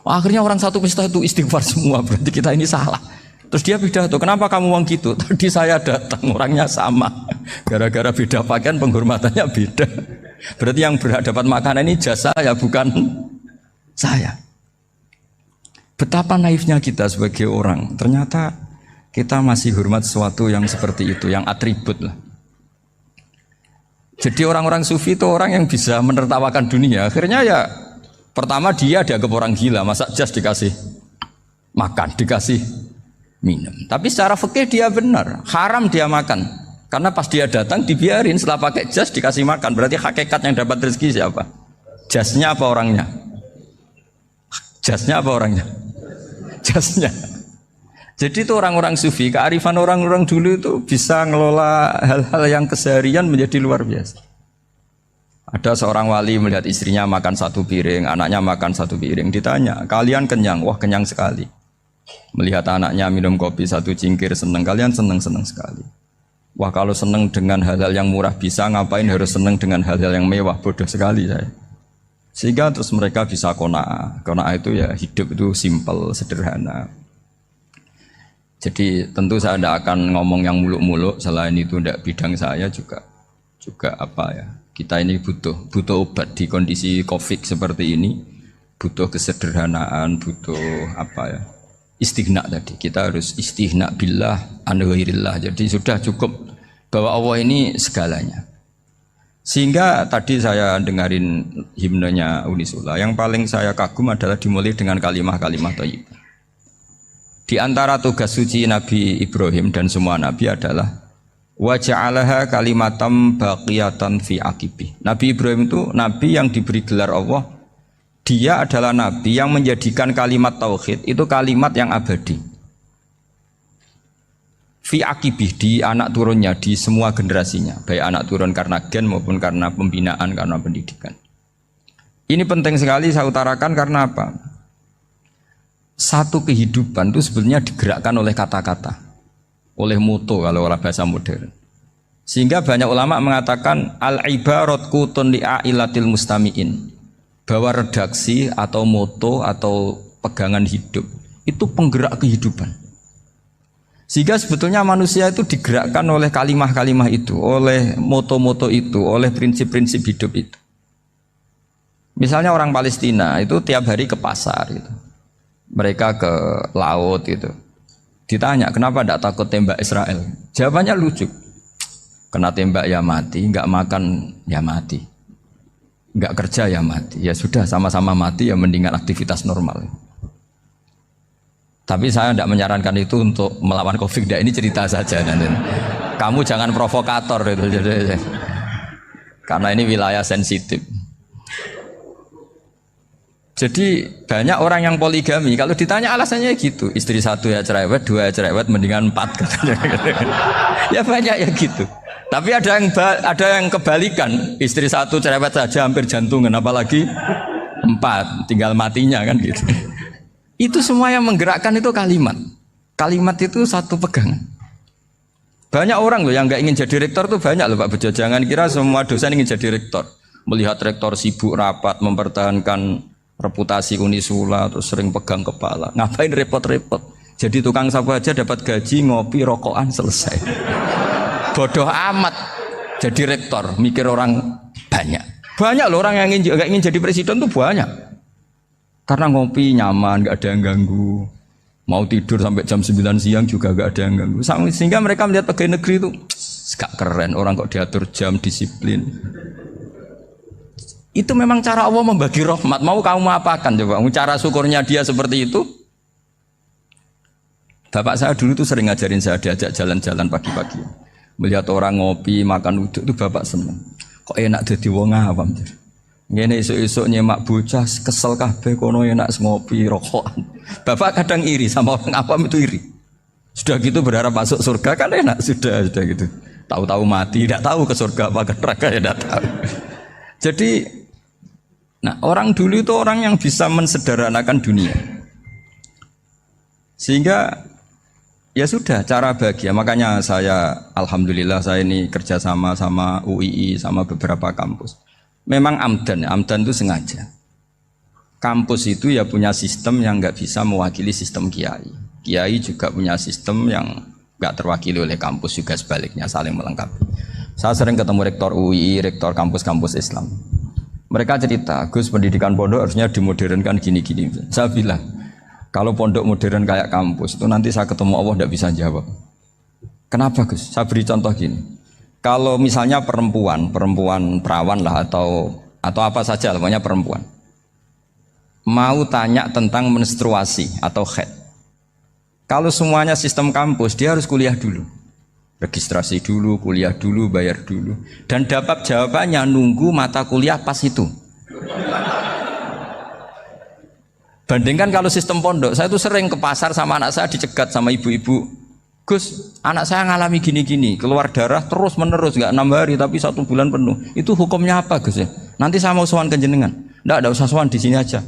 Akhirnya orang satu pesta itu istighfar semua, berarti kita ini salah. Terus dia pidato, kenapa kamu uang gitu? Tadi saya datang, orangnya sama. Gara-gara beda pakaian, penghormatannya beda. Berarti yang berhak dapat makanan ini jasa ya, bukan saya. Betapa naifnya kita sebagai orang. Ternyata kita masih hormat sesuatu yang seperti itu, yang atribut lah. Jadi orang-orang sufi itu orang yang bisa menertawakan dunia. Akhirnya ya pertama dia dianggap orang gila, masa jas dikasih makan, dikasih minum. Tapi secara fikih dia benar, haram dia makan. Karena pas dia datang dibiarin, setelah pakai jas dikasih makan. Berarti hakikat yang dapat rezeki siapa? Jasnya apa orangnya? Jasnya apa orangnya? Jasnya. Jadi itu orang-orang sufi, kearifan orang-orang dulu itu bisa ngelola hal-hal yang keseharian menjadi luar biasa. Ada seorang wali melihat istrinya makan 1 piring, anaknya makan 1 piring. Ditanya, kalian kenyang? Wah, kenyang sekali. Melihat anaknya minum kopi 1 cingkir, senang. Kalian senang sekali. Wah, kalau senang dengan hal-hal yang murah bisa, ngapain harus senang dengan hal-hal yang mewah? Bodoh sekali saya. Sehingga terus mereka bisa qanaah. Qanaah itu ya hidup itu simpel, sederhana. Jadi tentu saya tidak akan ngomong yang muluk-muluk, selain itu tidak bidang saya juga apa ya. Kita ini butuh obat di kondisi Covid seperti ini, butuh kesederhanaan, butuh apa ya? Istighna tadi. Kita harus istighna billah an ghairillah. Jadi sudah cukup bahwa Allah ini segalanya. Sehingga tadi saya dengarin himnenya Unisula, yang paling saya kagum adalah dimulai dengan kalimat-kalimat thayyibah. Di antara tugas suci Nabi Ibrahim dan semua Nabi adalah wa ja'alaha kalimatam baqiyatan fi aqibih. Nabi Ibrahim itu Nabi yang diberi gelar Allah. Dia adalah Nabi yang menjadikan kalimat tauhid itu kalimat yang abadi. Fi akibih, di anak turunnya, di semua generasinya, baik anak turun karena gen maupun karena pembinaan, karena pendidikan. Ini penting sekali saya utarakan karena apa? Satu kehidupan itu sebenarnya digerakkan oleh kata-kata, oleh moto kalau orang bahasa modern. Sehingga banyak ulama mengatakan al-ibarat kutun li'ailatil mustami'in, bahwa redaksi atau moto atau pegangan hidup itu penggerak kehidupan. Sehingga sebetulnya manusia itu digerakkan oleh kalimah-kalimah itu, oleh moto-moto itu, oleh prinsip-prinsip hidup itu. Misalnya orang Palestina itu tiap hari ke pasar gitu. Mereka ke laut gitu. Ditanya, kenapa tidak takut tembak Israel? Jawabannya lucu. Kena tembak ya mati, enggak makan ya mati. nggak kerja ya mati. Ya sudah sama-sama mati ya mendingan aktivitas normal. Tapi saya tidak menyarankan itu untuk melawan COVID. Ini cerita saja nanti. Kamu jangan provokator itu. Karena ini wilayah sensitif. Jadi banyak orang yang poligami. Kalau ditanya alasannya gitu, istri satu ya cerewet, dua ya cerewet, mendingan 4 katanya. Ya banyak ya gitu. Tapi ada yang kebalikan, istri satu cerewet saja hampir jantungan, apalagi 4, tinggal matinya kan gitu. Itu semua yang menggerakkan itu kalimat. Kalimat itu satu pegangan. Banyak orang loh yang nggak ingin jadi rektor tuh banyak loh Pak Bejo. Jangan kira semua dosen ingin jadi rektor. Melihat rektor sibuk rapat mempertahankan reputasi Unisula terus sering pegang kepala. Ngapain repot-repot? Jadi tukang sapu aja dapat gaji, ngopi, rokokan selesai. Bodoh amat jadi rektor, mikir orang banyak. Banyak loh orang yang nggak ingin jadi presiden tuh banyak. Karena ngopi nyaman, nggak ada yang ganggu. Mau tidur sampai jam 9 siang juga nggak ada yang ganggu. Sehingga mereka melihat pegawai negeri itu gak keren, orang kok diatur jam, disiplin. Itu memang cara Allah membagi rahmat. Mau kamu apakan coba? Cara syukurnya dia seperti itu. Bapak saya dulu tuh sering ngajarin saya, diajak jalan-jalan pagi-pagi. Melihat orang ngopi, makan uduk itu bapak seneng. Kok enak jadi wong awam. Ngene esuk-esuk nyemak bocah kesel kabeh kono enak ngopi rokokan. Bapak kadang iri sama orang awam itu iri. Sudah gitu berharap masuk surga kan enak sudah gitu. Tahu-tahu mati, tidak tahu ke surga apa ke neraka ya tidak tahu. Jadi nah, orang dulu itu orang yang bisa mensederhanakan dunia. Sehingga ya sudah cara bahagia. Makanya saya alhamdulillah saya ini kerjasama sama UII sama beberapa kampus. Memang amdan itu sengaja. Kampus itu ya punya sistem yang nggak bisa mewakili sistem kiai. Kiai juga punya sistem yang nggak terwakili oleh kampus juga sebaliknya saling melengkapi. Saya sering ketemu rektor UI, rektor kampus-kampus Islam. Mereka cerita, Gus pendidikan pondok harusnya dimodernkan gini-gini. Saya bilang, kalau pondok modern kayak kampus itu nanti saya ketemu Allah nggak bisa jawab. Kenapa Gus? Saya beri contoh gini. Kalau misalnya perempuan perawan lah atau apa saja, pokoknya perempuan mau tanya tentang menstruasi atau haid. Kalau semuanya sistem kampus, dia harus kuliah dulu, registrasi dulu, kuliah dulu, bayar dulu, dan dapat jawabannya nunggu mata kuliah pas itu. Bandingkan kalau sistem pondok, saya tuh sering ke pasar sama anak saya dicegat sama ibu-ibu. Gus, anak saya ngalami gini-gini, keluar darah terus menerus, nggak 6 hari tapi 1 bulan penuh. Itu hukumnya apa Gus ya? Nanti saya mau sowan ke jenengan. Nggak usah sowan di sini aja.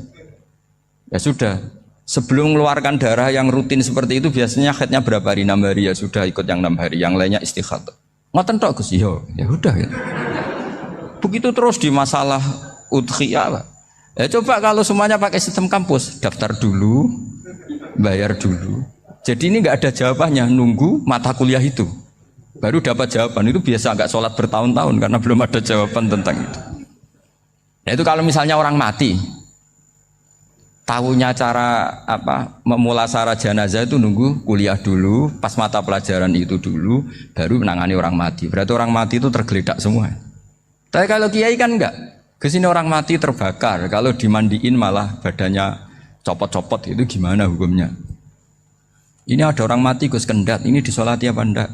Ya sudah, sebelum mengeluarkan darah yang rutin seperti itu biasanya haidnya berapa hari? 6 hari ya sudah ikut yang 6 hari, yang lainnya istighatsah. Ngoten tok Gus, ya udah ya. Begitu terus di masalah udhiyah Pak. Ya coba kalau semuanya pakai sistem kampus, daftar dulu, bayar dulu. Jadi ini nggak ada jawabannya, nunggu mata kuliah itu baru dapat jawaban. Itu biasa nggak sholat bertahun-tahun karena belum ada jawaban tentang itu. Nah itu kalau misalnya orang mati, tahunya cara apa memulasara jenazah itu nunggu kuliah dulu, pas mata pelajaran itu dulu, baru menangani orang mati. Berarti orang mati itu tergeledak semua. Tapi kalau kiai kan enggak. Kesini orang mati terbakar, kalau dimandiin malah badannya copot-copot, itu gimana hukumnya? Ini ada orang mati Gus Kendat, ini disolati apa enggak?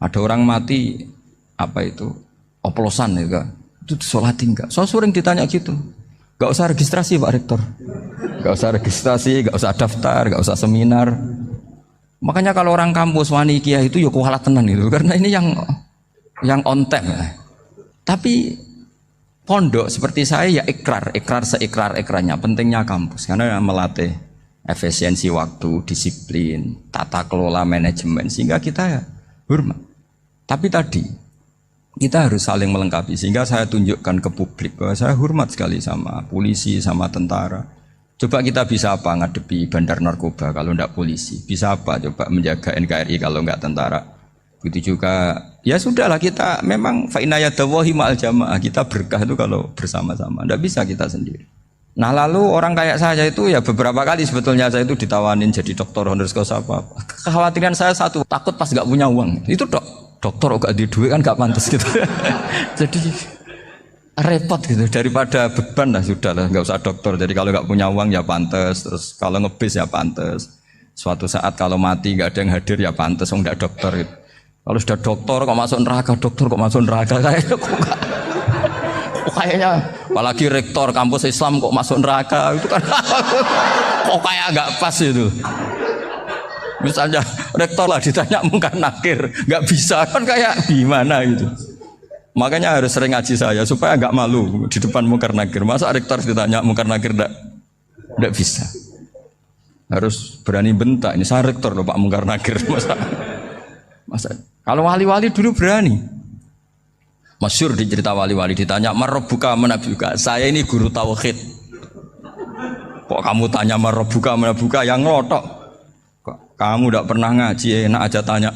Ada orang mati apa itu oplosan ya, itu disolati enggak? So sering ditanya gitu. Gak usah registrasi Pak Rektor, gak usah registrasi, gak usah daftar, gak usah seminar. Makanya kalau orang kampus wani kiai itu ya kualat tenan gitu, karena ini yang on time. Tapi pondok seperti saya ya ikrar seikrar-ikrarnya. Pentingnya kampus karena melatih efisiensi waktu, disiplin, tata kelola manajemen, sehingga kita ya hormat. Tapi tadi kita harus saling melengkapi, sehingga saya tunjukkan ke publik bahwa saya hormat sekali sama polisi, sama tentara. Coba kita bisa apa ngadepi bandar narkoba kalau enggak polisi? Bisa apa coba menjaga NKRI kalau enggak tentara? Begitu juga, ya sudahlah kita memang fa'inayadawahi ma'al jamaah, kita berkah itu kalau bersama-sama, enggak bisa kita sendiri. Nah lalu orang kayak saya itu ya beberapa kali sebetulnya saya itu ditawanin jadi dokter honoris causa apa. Kekhawatiran saya satu, takut pas nggak punya uang. Itu dokter gak di duit kan nggak pantas gitu. Jadi repot gitu, daripada beban lah sudah lah, nggak usah dokter. Jadi kalau nggak punya uang ya pantes, terus kalau ngebis ya pantes. Suatu saat kalau mati nggak ada yang hadir ya pantes, nggak dokter gitu. Kalau sudah dokter kok masuk neraka, dokter kok masuk neraka, kayaknya apalagi rektor kampus Islam kok masuk neraka itu kan kok kayak nggak pas itu. Misalnya rektor lah ditanya mungkar nakir, nggak bisa kan kayak gimana gitu. Makanya harus sering ngaji saya supaya nggak malu di depan mungkar nakir. Masa rektor ditanya mungkar nakir nggak bisa. Harus berani bentak. Ini saya rektor loh Pak mungkar nakir. Masa kalau wali-wali dulu berani. Masyhur di cerita wali-wali ditanya marabbuka manabuka. Saya ini guru tauhid. Kok kamu tanya marabbuka manabuka yang ngelotok? Kok kamu tidak pernah ngaji enak aja tanya.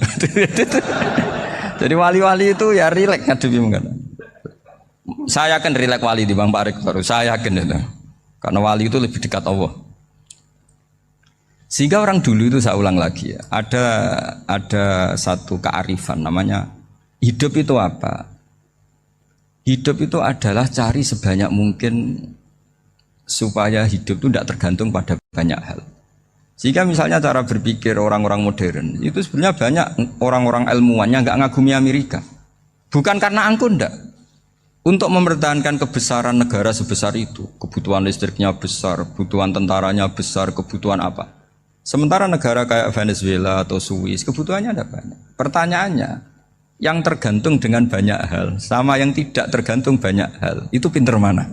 Jadi wali-wali itu ya rileks ngadepi mungkin. Saya yakin rileks wali di Bang Pak Rektor. Saya yakin itu. Karena wali itu lebih dekat Allah. Sehingga orang dulu itu saya ulang lagi ya. Ada satu kearifan namanya hidup itu apa? Hidup itu adalah cari sebanyak mungkin supaya hidup itu tidak tergantung pada banyak hal. Sehingga misalnya cara berpikir orang-orang modern itu sebenarnya banyak orang-orang ilmuwannya nggak ngagumi Amerika. Bukan karena angkuh ndak. Untuk mempertahankan kebesaran negara sebesar itu, kebutuhan listriknya besar, kebutuhan tentaranya besar, kebutuhan apa. Sementara negara kayak Venezuela atau Swiss kebutuhannya ada banyak. Pertanyaannya, yang tergantung dengan banyak hal sama yang tidak tergantung banyak hal, itu pinter mana?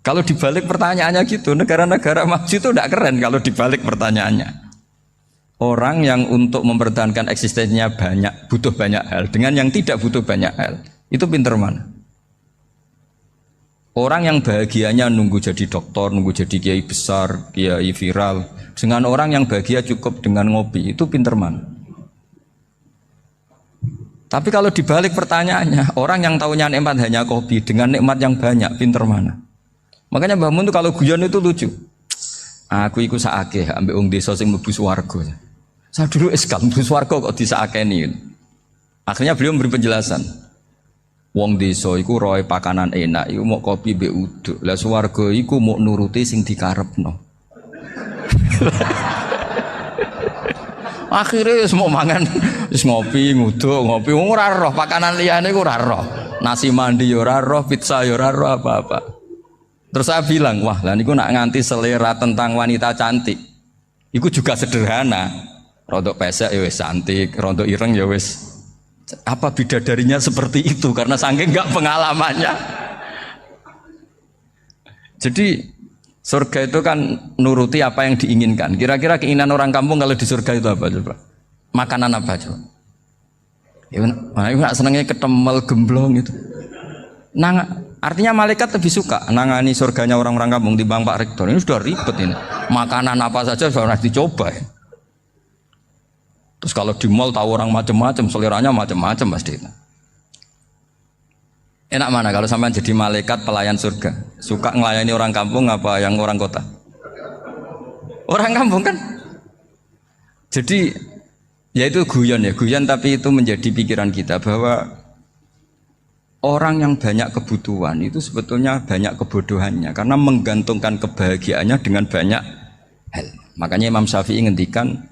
Kalau dibalik pertanyaannya gitu, negara-negara maju itu tidak keren kalau dibalik pertanyaannya. Orang yang untuk mempertahankan eksistensinya banyak, butuh banyak hal, dengan yang tidak butuh banyak hal, itu pinter mana? Orang yang bahagianya nunggu jadi dokter, nunggu jadi kiai besar, kiai viral, dengan orang yang bahagia cukup dengan ngopi, itu pinter mana? Tapi kalau dibalik pertanyaannya, orang yang tahunya nikmat hanya kopi, dengan nikmat yang banyak, pinter mana? Makanya Mbah Mun itu kalau guyon itu lucu. Aku iku sakake ambek wong desa sing mlebu swarga. Saya dulu eskal mlebu swarga kok disakeni. Akhirnya beliau memberi penjelasan. Wong desa iku roe pakanan enak, iku mau kopi mbek uduk. Lah swarga iku mau nuruti sing dikarepno. Akhirnya semua mangan wis ngopi, nguduk, ngopi ora roh pakanan liyane iku ora roh. Nasi mandi yo ora roh, pizza yo ora roh apa-apa. Terus saya bilang, wah lah niku nak nganti selera tentang wanita cantik. Iku juga sederhana. Rontok pesek ya wis cantik, rontok ireng ya wis. Apa bidadarinya seperti itu karena saking enggak pengalamannya. Jadi surga itu kan nuruti apa yang diinginkan. Kira-kira keinginan orang kampung kalau di surga itu apa coba? Makanan apa coba? Ya, nak senengnya ketemel gemblong itu. Artinya malaikat lebih suka nangani surganya orang-orang kampung di Bang Pak Rektor. Ini sudah ribet ini. Makanan apa saja sudah dicoba ya. Terus kalau di mall tahu orang macam-macam, seleranya macam-macam pasti. Enak mana kalau sampai jadi malaikat pelayan surga? Suka ngelayani orang kampung apa yang orang kota? Orang kampung kan? Jadi ya itu guyon ya, guyon tapi itu menjadi pikiran kita bahwa orang yang banyak kebutuhan itu sebetulnya banyak kebodohannya karena menggantungkan kebahagiaannya dengan banyak hal. Makanya Imam Syafi'i ngendikan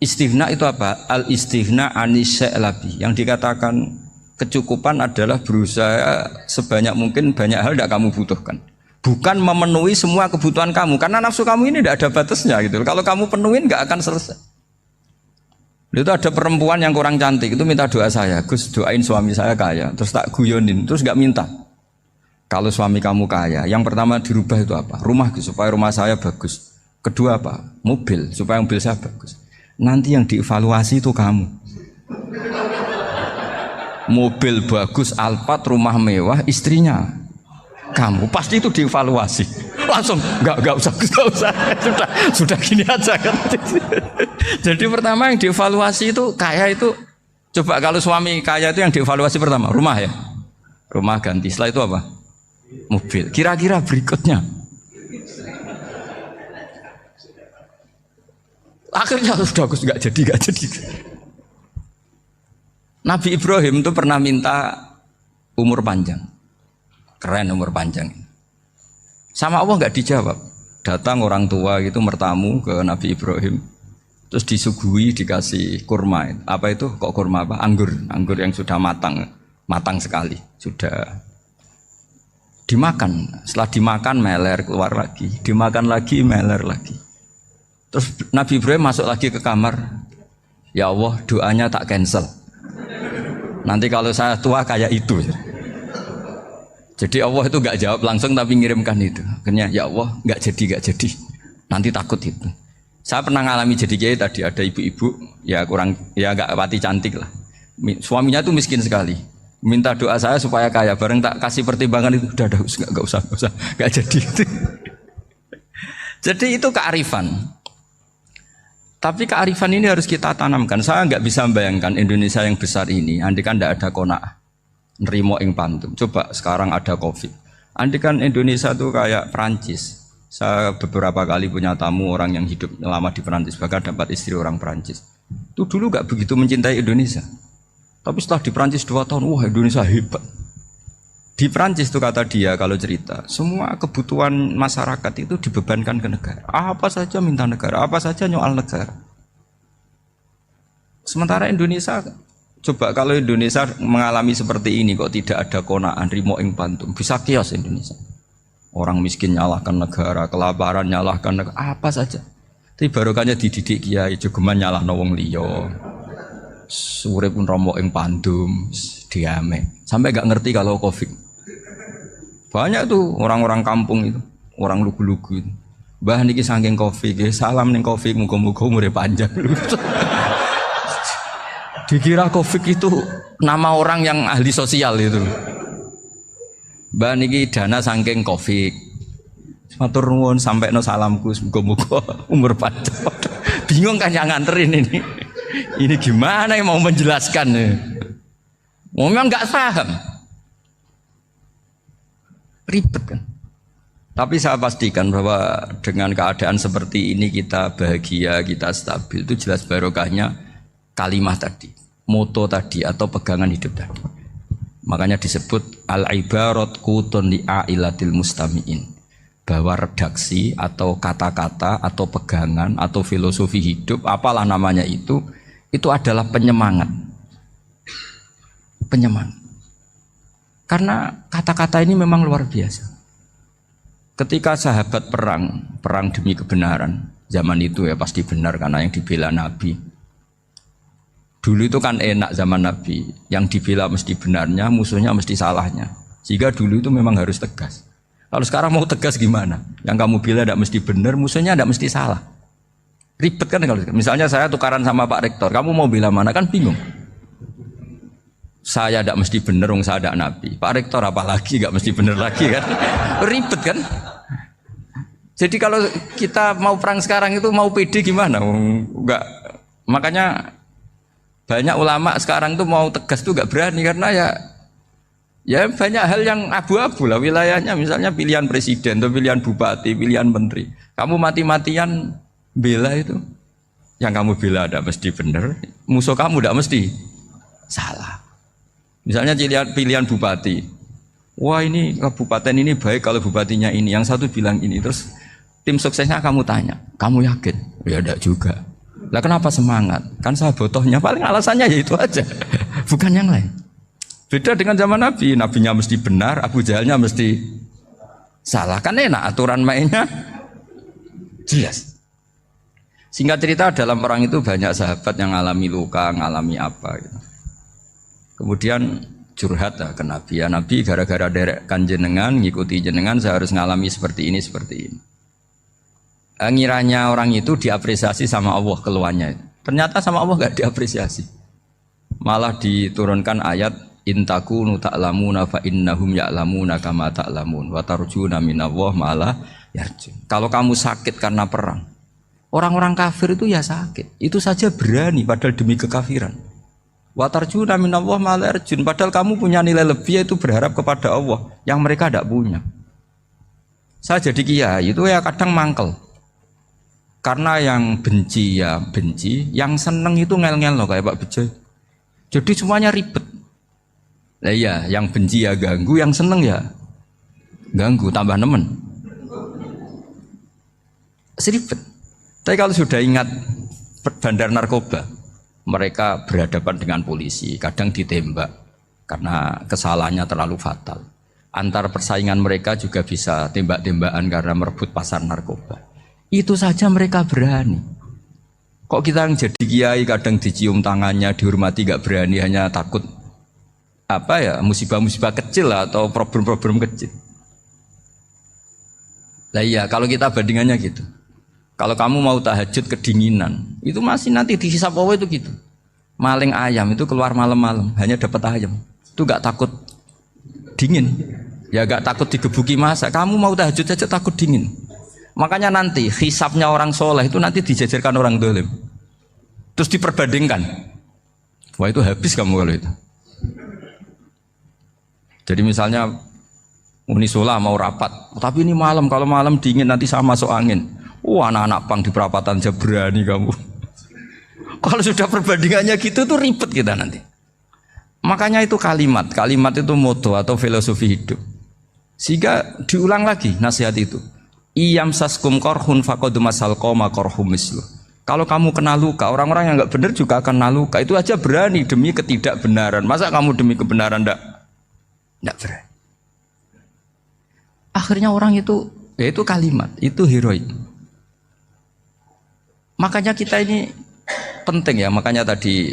istighna itu apa? Al istighna anis sya'labi. Yang dikatakan kecukupan adalah berusaha sebanyak mungkin banyak hal tidak kamu butuhkan. Bukan memenuhi semua kebutuhan kamu karena nafsu kamu ini tidak ada batasnya gitu. Kalau kamu penuhin nggak akan selesai. Itu ada perempuan yang kurang cantik itu minta doa saya, Gus doain suami saya kaya, terus tak guyonin, terus nggak minta. Kalau suami kamu kaya, yang pertama dirubah itu apa? Rumah supaya rumah saya bagus. Kedua apa? Mobil supaya mobil saya bagus. Nanti yang dievaluasi itu kamu. Mobil bagus, Alphard, rumah mewah, istrinya kamu pasti itu dievaluasi. Langsung nggak usah sudah gini aja kan. Jadi pertama yang dievaluasi itu kaya itu coba kalau suami kaya itu yang dievaluasi pertama rumah ya, rumah ganti. Setelah itu apa? Mobil. Kira-kira berikutnya akhirnya sudah Gus nggak jadi. Nabi Ibrahim itu pernah minta umur panjang. keren umur panjang. Sama Allah nggak dijawab. Datang orang tua itu mertamu ke Nabi Ibrahim, terus disuguhi dikasih kurma. Apa itu? Kok kurma apa? Anggur yang sudah matang sekali, sudah dimakan. Setelah dimakan meler keluar lagi, dimakan lagi meler lagi. Terus Nabi Ibrahim masuk lagi ke kamar. Ya Allah, doanya tak cancel. Nanti kalau saya tua kayak itu. Jadi Allah itu nggak jawab langsung tapi ngirimkan itu. Akhirnya ya Allah nggak jadi. Nanti takut itu. Saya pernah ngalami jadi kiai tadi, ada ibu-ibu ya nggak pati cantik lah. Suaminya tuh miskin sekali. Minta doa saya supaya kaya. Bareng tak kasih pertimbangan itu udah nggak usah nggak jadi itu. Jadi itu kearifan. Tapi kearifan ini harus kita tanamkan. Saya nggak bisa membayangkan Indonesia yang besar ini, andai kan tidak ada qanaah, nerimo ing pantum. Coba sekarang ada Covid. Andai kan Indonesia tuh kayak Perancis. Saya beberapa kali punya tamu orang yang hidup lama di Perancis, bahkan dapat istri orang Perancis. Itu dulu nggak begitu mencintai Indonesia. Tapi setelah di Perancis 2 tahun, wah Indonesia hebat. Di Perancis tuh kata dia kalau cerita, semua kebutuhan masyarakat itu dibebankan ke negara. Apa saja minta negara, apa saja nyoal negara. Sementara Indonesia, coba kalau Indonesia mengalami seperti ini kok tidak ada qanaah rimo ing pantum, bisa kios Indonesia. Orang miskin nyalahkan negara, kelaparan nyalahkan negara, apa saja. Tapi barokahnya dididik kiai, jogeman nyalahno wong liya. Urip pun romo ing pandum, diame. Sampai gak ngerti kalau Covid. Banyak tuh orang-orang kampung itu, orang lugu-lugu itu. Mbah niki saking Covid, salam ning Covid, muga-muga umure panjang. Dikira Covid itu nama orang yang ahli sosial itu. Mbah niki dana saking Covid. Matur nuwun sampai no salamku, muga-muga umur panjang. Bingung kan yang nganterin ini. Ini gimana yang mau menjelaskan? Memang nggak paham, ribet kan. Tapi saya pastikan bahwa dengan keadaan seperti ini kita bahagia, kita stabil, itu jelas barokahnya kalimat tadi, moto tadi atau pegangan hidup tadi. Makanya disebut al-ibarat qutun li'ailatil mustami'in, bahwa redaksi atau kata-kata atau pegangan atau filosofi hidup, apalah namanya itu adalah penyemangat. Karena kata-kata ini memang luar biasa. Ketika sahabat perang demi kebenaran, zaman itu ya pasti benar karena yang dibela Nabi. Dulu itu kan enak zaman Nabi, yang dibela mesti benarnya, musuhnya mesti salahnya. Sehingga dulu itu memang harus tegas. Kalau sekarang mau tegas gimana? Yang kamu bela tidak mesti benar, musuhnya tidak mesti salah. Ribet kan kalau misalnya saya tukaran sama Pak Rektor, kamu mau bela mana kan bingung. Saya tidak mesti benar, saya tidak Nabi. Pak Rektor apalagi nggak mesti benar lagi kan? Ribet kan? Jadi kalau kita mau perang sekarang itu mau pede gimana? Enggak. Makanya banyak ulama sekarang tuh mau tegas tuh nggak berani karena ya banyak hal yang abu-abu lah wilayahnya. Misalnya pilihan presiden atau pilihan bupati, pilihan menteri. Kamu mati-matian bela itu, yang kamu bela tidak mesti benar, musuh kamu tidak mesti salah. Misalnya pilihan bupati, wah ini kabupaten ini baik kalau bupatinya ini, yang satu bilang ini, terus tim suksesnya kamu tanya, kamu yakin? Ya tidak juga. Lah kenapa semangat? Kan saya botohnya, paling alasannya ya itu aja, bukan yang lain. Beda dengan zaman Nabi, nabinya mesti benar, Abu Jahalnya mesti salah, kan enak aturan mainnya jelas. Singkat cerita dalam perang itu banyak sahabat yang ngalami luka, ngalami apa gitu. Kemudian curhat ke Nabi, ya Nabi gara-gara derekkan jenengan, ngikuti jenengan saya harus ngalami seperti ini. Ngiranya orang itu diapresiasi sama Allah keluarnya. Ternyata sama Allah gak diapresiasi. Malah diturunkan ayat intakunu ta'lamuna fa innahum ya'lamuna kama ta'lamun wa tarjuna minallah ma'ala yarjun. Kalau kamu sakit karena perang, orang-orang kafir itu ya sakit, itu saja berani padahal demi kekafiran. Wa tarjuna minallah ma la yarjun, padahal kamu punya nilai lebih yaitu berharap kepada Allah yang mereka tidak punya. Saya jadi kiai itu ya kadang mangkel. Karena yang benci ya benci, yang seneng itu ngel-ngel loh kayak Pak Bejo. Jadi semuanya ribet. Nah iya, yang benci ya ganggu, yang seneng ya ganggu, tambah nemen. Seribet. Tapi kalau sudah ingat bandar narkoba, mereka berhadapan dengan polisi, kadang ditembak karena kesalahannya terlalu fatal. Antar persaingan mereka juga bisa tembak-tembakan karena merebut pasar narkoba. Itu saja mereka berani. Kok kita yang jadi kiai kadang dicium tangannya, dihormati gak berani, hanya takut musibah-musibah kecil atau problem-problem kecil. Lah iya, kalau kita bandingannya gitu. Kalau kamu mau tahajud kedinginan, itu masih nanti dihisab Allah itu gitu. Maling ayam itu keluar malam-malam, hanya dapat ayam. Itu gak takut dingin. Ya gak takut digebuki masa. Kamu mau tahajud saja takut dingin. Makanya nanti hisabnya orang soleh itu nanti dijajarkan orang dolim. Terus diperbandingkan. Wah itu habis kamu kalau itu. Jadi misalnya Unisola mau rapat, tapi ini malam, kalau malam dingin nanti sama masuk angin. Anak-anak pang di perapatan aja berani kamu. Kalau sudah perbandingannya gitu tuh ribet kita nanti. Makanya itu kalimat itu moto atau filosofi hidup. Sehingga diulang lagi nasihat itu. Iyam saskum korhun fakodu masal koma korhum mislu. Kalau kamu kena luka, orang-orang yang nggak benar juga akan kena luka. Itu aja berani demi ketidakbenaran. Masa kamu demi kebenaran nggak berani? Akhirnya orang itu, ya itu kalimat, itu heroik. Makanya kita ini penting ya, makanya tadi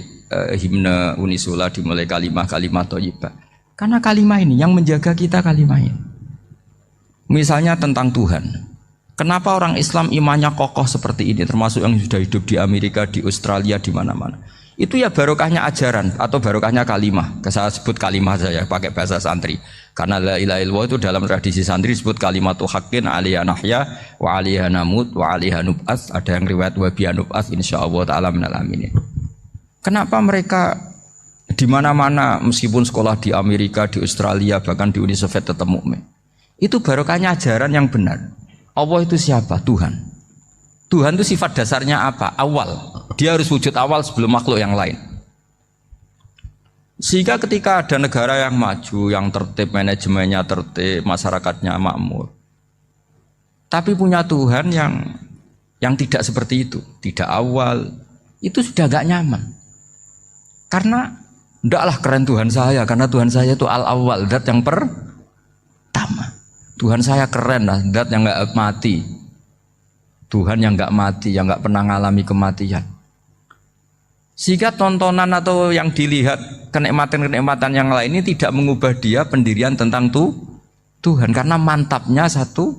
himne Unisula dimulai kalimat thayyibah. Karena kalimat ini yang menjaga kita kalimat ini. Misalnya tentang Tuhan. Kenapa orang Islam imannya kokoh seperti ini, termasuk yang sudah hidup di Amerika, di Australia, di mana-mana. Itu ya barokahnya ajaran atau barokahnya kalimah. Saya sebut kalimah saja pakai bahasa santri. Karena la ilaha illallah itu dalam tradisi santri disebut kalimatu haqqin alaiha nahya wa alaiha namut wa alaiha nub'ats. Ada yang riwayat wa biha nub'ats insyaallah taala minal aminin. Kenapa mereka di mana-mana meskipun sekolah di Amerika, di Australia, bahkan di Uni Soviet tetap mukmin? Itu barokahnya ajaran yang benar. Allah itu siapa? Tuhan. Tuhan itu sifat dasarnya apa? Awal. Dia harus wujud awal sebelum makhluk yang lain. Sehingga ketika ada negara yang maju, yang tertib, manajemennya tertib, masyarakatnya makmur, tapi punya Tuhan yang tidak seperti itu, tidak awal, itu sudah gak nyaman. Karena ndaklah keren Tuhan saya, karena Tuhan saya itu al-awwal, zat yang pertama. Tuhan saya keren lah, zat yang gak mati. Tuhan yang gak mati, yang gak pernah mengalami kematian. Sehingga tontonan atau yang dilihat kenikmatan-kenikmatan yang lain ini tidak mengubah dia pendirian tentang Tuhan. Karena mantapnya satu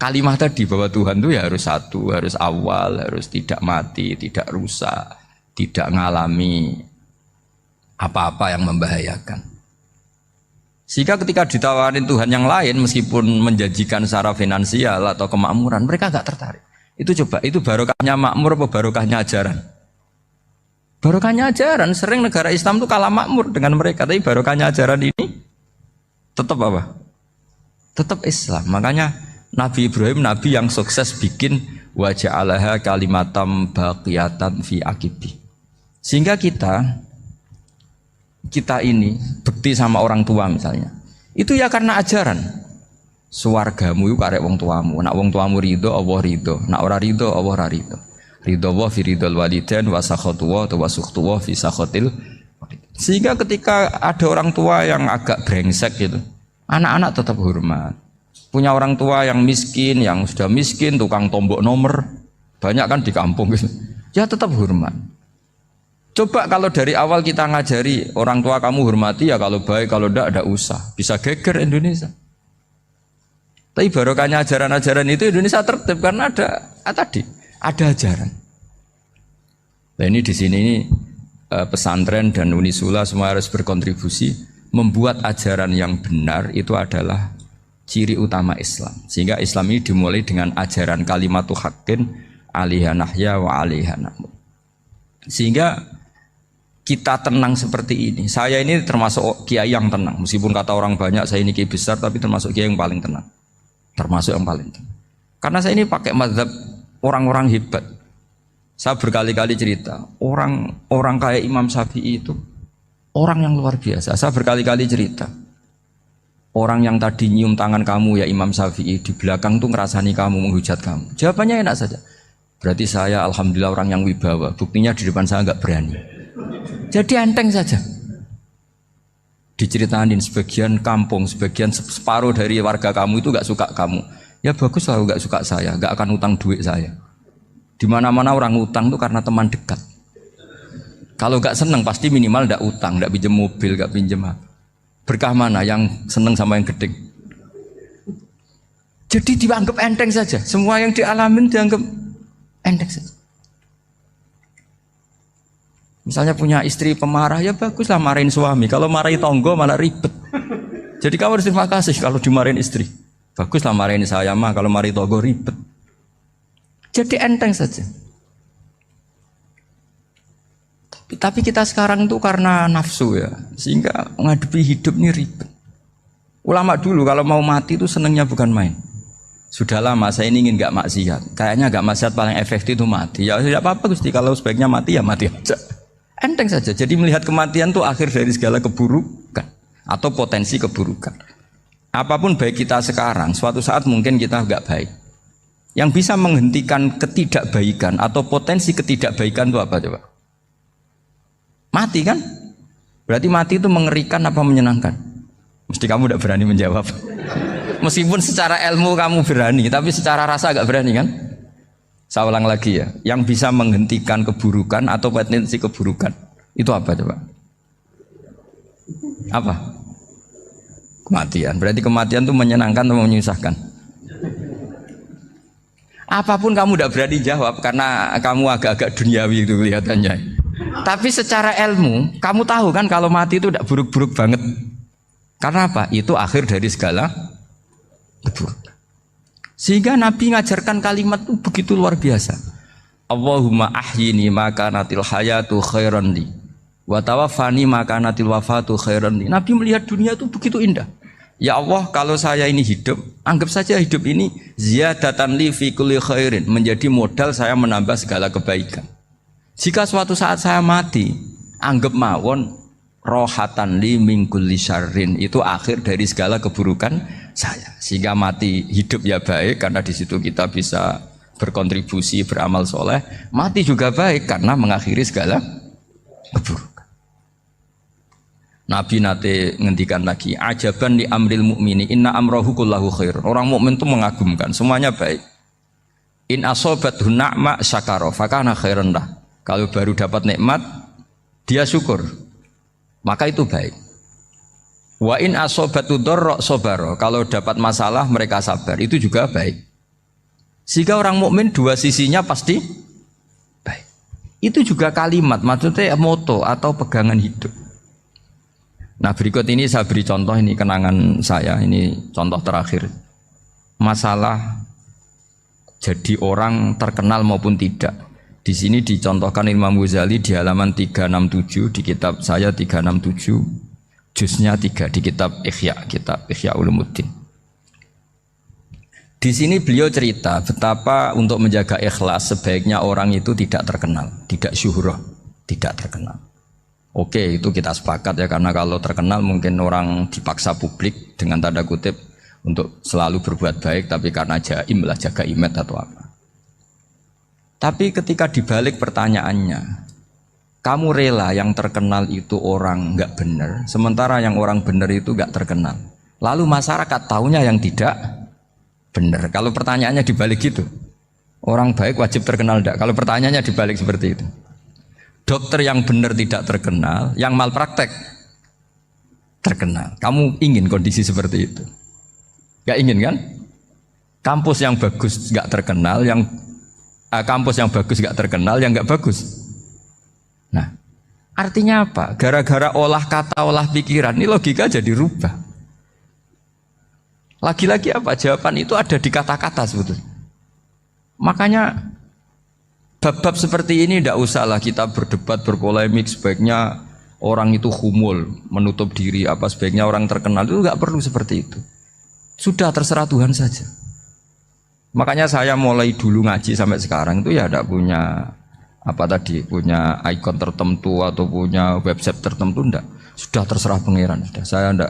kalimat tadi bahwa Tuhan itu ya harus satu, harus awal, harus tidak mati, tidak rusak, tidak mengalami apa-apa yang membahayakan. Sehingga ketika ditawarin Tuhan yang lain meskipun menjanjikan secara finansial atau kemakmuran, mereka gak tertarik. Itu coba, itu barokahnya makmur apa barokahnya ajaran? Barokahnya ajaran, sering negara Islam itu kalah makmur dengan mereka, tapi barokahnya ajaran ini tetap apa? Tetap Islam. Makanya Nabi Ibrahim, Nabi yang sukses bikin wa ja'alaha kalimatam baqiyatan fi aqibi. Sehingga kita ini bekti sama orang tua misalnya, itu ya karena ajaran. Suwargamu itu karek wong tuamu. Nak wong tuamu ridho, Allah ridho. Nak ora ridho, Allah ora ridho. Ridho wa fi ridhol walidain wa sakhatu wa sukhtu wa fi sakhatil. Sehingga ketika ada orang tua yang agak brengsek gitu, anak-anak tetap hormat. Punya orang tua yang miskin, yang sudah miskin, tukang tombok nomor, banyak kan di kampung gitu. Ya tetap hormat. Coba kalau dari awal kita ngajari orang tua kamu hormati ya, kalau baik, kalau tidak usah. Bisa geger Indonesia. Tapi barokahnya ajaran-ajaran itu Indonesia tertib karena ada ajaran. Nah ini di sini ini pesantren dan Unisula semua harus berkontribusi membuat ajaran yang benar itu adalah ciri utama Islam. Sehingga Islam ini dimulai dengan ajaran kalimatu haqqin alaiha nahya wa alaiha namut. Sehingga kita tenang seperti ini. Saya ini termasuk kiai yang tenang. Meskipun kata orang banyak saya ini kiai besar, tapi termasuk kiai yang paling tenang. Termasuk yang paling tenang. Karena saya ini pakai mazhab orang-orang hebat. Saya berkali-kali cerita, orang kayak Imam Syafi'i itu orang yang luar biasa. Saya berkali-kali cerita. orang yang tadi nyium tangan kamu ya Imam Syafi'i di belakang tuh ngerasani kamu, menghujat kamu. Jawabannya enak saja. Berarti saya alhamdulillah orang yang wibawa. Buktinya di depan saya nggak berani. Jadi enteng saja. Diceritain sebagian kampung, sebagian separuh dari warga kamu itu nggak suka kamu. Ya bagus lah nggak suka saya, nggak akan utang duit saya. Di mana-mana orang utang tuh karena teman dekat. Kalau nggak seneng pasti minimal nggak utang, nggak pinjam mobil, nggak pinjam apa. Berkah mana yang seneng sama yang gede? Jadi dianggap enteng saja. Semua yang dialamin dianggap enteng saja. Misalnya punya istri pemarah, ya baguslah marahin suami. Kalau marahin tonggo malah ribet. Jadi kamu harus terima kasih kalau dimarahin istri. Baguslah marahin saya mah, kalau marahin tonggo ribet. Jadi enteng saja. Tapi kita sekarang tuh karena nafsu ya, sehingga menghadapi hidup ini ribet. Ulama dulu kalau mau mati itu senengnya bukan main. Sudah lama saya ini ingin gak maksiat. Kayaknya gak maksiat paling efektif itu mati. Ya tidak apa-apa Gusti, kalau sebaiknya mati ya mati aja. Enteng saja. Jadi melihat kematian itu akhir dari segala keburukan atau potensi keburukan. Apapun baik kita sekarang, suatu saat mungkin kita gak baik. Yang bisa menghentikan ketidakbaikan atau potensi ketidakbaikan itu apa coba? Mati kan? Berarti mati itu mengerikan apa menyenangkan? Mesti kamu tidak berani menjawab. Meskipun secara ilmu kamu berani, tapi secara rasa agak berani kan? Saya ulang lagi ya. Yang bisa menghentikan keburukan atau potensi keburukan itu apa coba? Apa? Kematian. Berarti kematian itu menyenangkan atau menyusahkan? Apapun kamu tidak berani jawab karena kamu agak-agak duniawi itu kelihatannya. Tapi secara ilmu, kamu tahu kan kalau mati itu tidak buruk-buruk banget. Karena apa? Itu akhir dari segala keburukan. Sehingga Nabi ngajarkan kalimat itu begitu luar biasa. Allahumma ahyini maka natil hayatu khairan li wa tawaffani maka natil wafatu khairan li. Nabi melihat dunia itu begitu indah. Ya Allah, kalau saya ini hidup, anggap saja hidup ini ziyadatan li fi kulli khairin, menjadi modal saya menambah segala kebaikan. Jika suatu saat saya mati, anggap mawon rohatan li min kulli syarrin, itu akhir dari segala keburukan saya. Sehingga mati hidup ya baik karena di situ kita bisa berkontribusi beramal soleh. Mati juga baik karena mengakhiri segala keburukan. Nabi nate ngendikan lagi, ajaban li amril mu'mini inna amrahu kullahu khair. Orang mukmin itu mengagumkan, semuanya baik. In asobathu na'ma syakara fakana khairan lah. Kalau baru dapat nikmat, dia syukur, maka itu baik. Wa in asobatu dharra sabara. Kalau dapat masalah mereka sabar, itu juga baik. Sehingga orang mukmin dua sisinya pasti baik. Itu juga kalimat, maksudnya moto atau pegangan hidup. Nah berikut ini saya beri contoh, ini kenangan saya, ini contoh terakhir. Masalah jadi orang terkenal maupun tidak. Di sini dicontohkan Imam Ghazali di halaman 367 di kitab saya 367 juznya 3 di kitab Ihya Ulumuddin. Di sini beliau cerita betapa untuk menjaga ikhlas sebaiknya orang itu tidak terkenal, tidak syuhrah, tidak terkenal. Oke, itu kita sepakat ya, karena kalau terkenal mungkin orang dipaksa publik dengan tanda kutip untuk selalu berbuat baik, tapi karena jaim lah, jaga image atau apa. Tapi ketika dibalik pertanyaannya, kamu rela yang terkenal itu orang nggak benar, sementara yang orang benar itu nggak terkenal. Lalu masyarakat taunya yang tidak benar. Kalau pertanyaannya dibalik gitu, orang baik wajib terkenal enggak? Kalau pertanyaannya dibalik seperti itu, dokter yang benar tidak terkenal, yang malpraktek terkenal. Kamu ingin kondisi seperti itu? Nggak ingin kan? Kampus yang bagus nggak terkenal, kampus yang bagus nggak terkenal, yang nggak bagus. Nah, artinya apa? Gara-gara olah kata, olah pikiran, ini logika jadi rubah. Lagi-lagi apa? Jawaban itu ada di kata-kata sebetulnya. Makanya bab-bab seperti ini tidak usahlah kita berdebat, berpolemik. Sebaiknya orang itu humul, menutup diri. Apa sebaiknya orang terkenal, itu nggak perlu seperti itu. Sudah terserah Tuhan saja. Makanya saya mulai dulu ngaji sampai sekarang itu ya tidak punya punya ikon tertentu atau punya website tertentu, enggak. Sudah terserah pangeran. Sudah,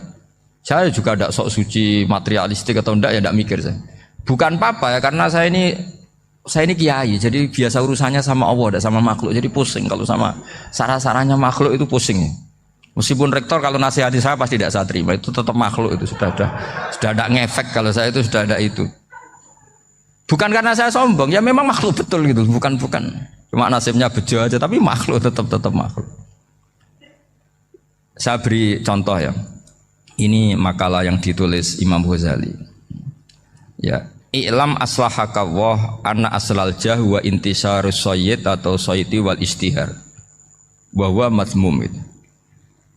Saya juga tidak sok suci materialistik atau enggak ya tidak mikir saya. Bukan apa-apa ya karena saya ini kiai, jadi biasa urusannya sama Allah, tidak sama makhluk. Jadi pusing kalau sama sarah-sarahnya makhluk itu pusing. Meskipun rektor kalau nasihati saya pasti tidak saya terima, itu tetap makhluk itu sudah ada ngefek kalau saya itu sudah ada itu. Bukan karena saya sombong, ya memang makhluk betul gitu, bukan. Cuma nasibnya bejo aja, tapi makhluk tetap makhluk. Saya beri contoh ya. Ini makalah yang ditulis Imam Ghazali. Ya, i'lam aslahakawah anna aslal jahwa intisarus sayyid atau sayyidi wal istihar. Bahwa mazmum itu.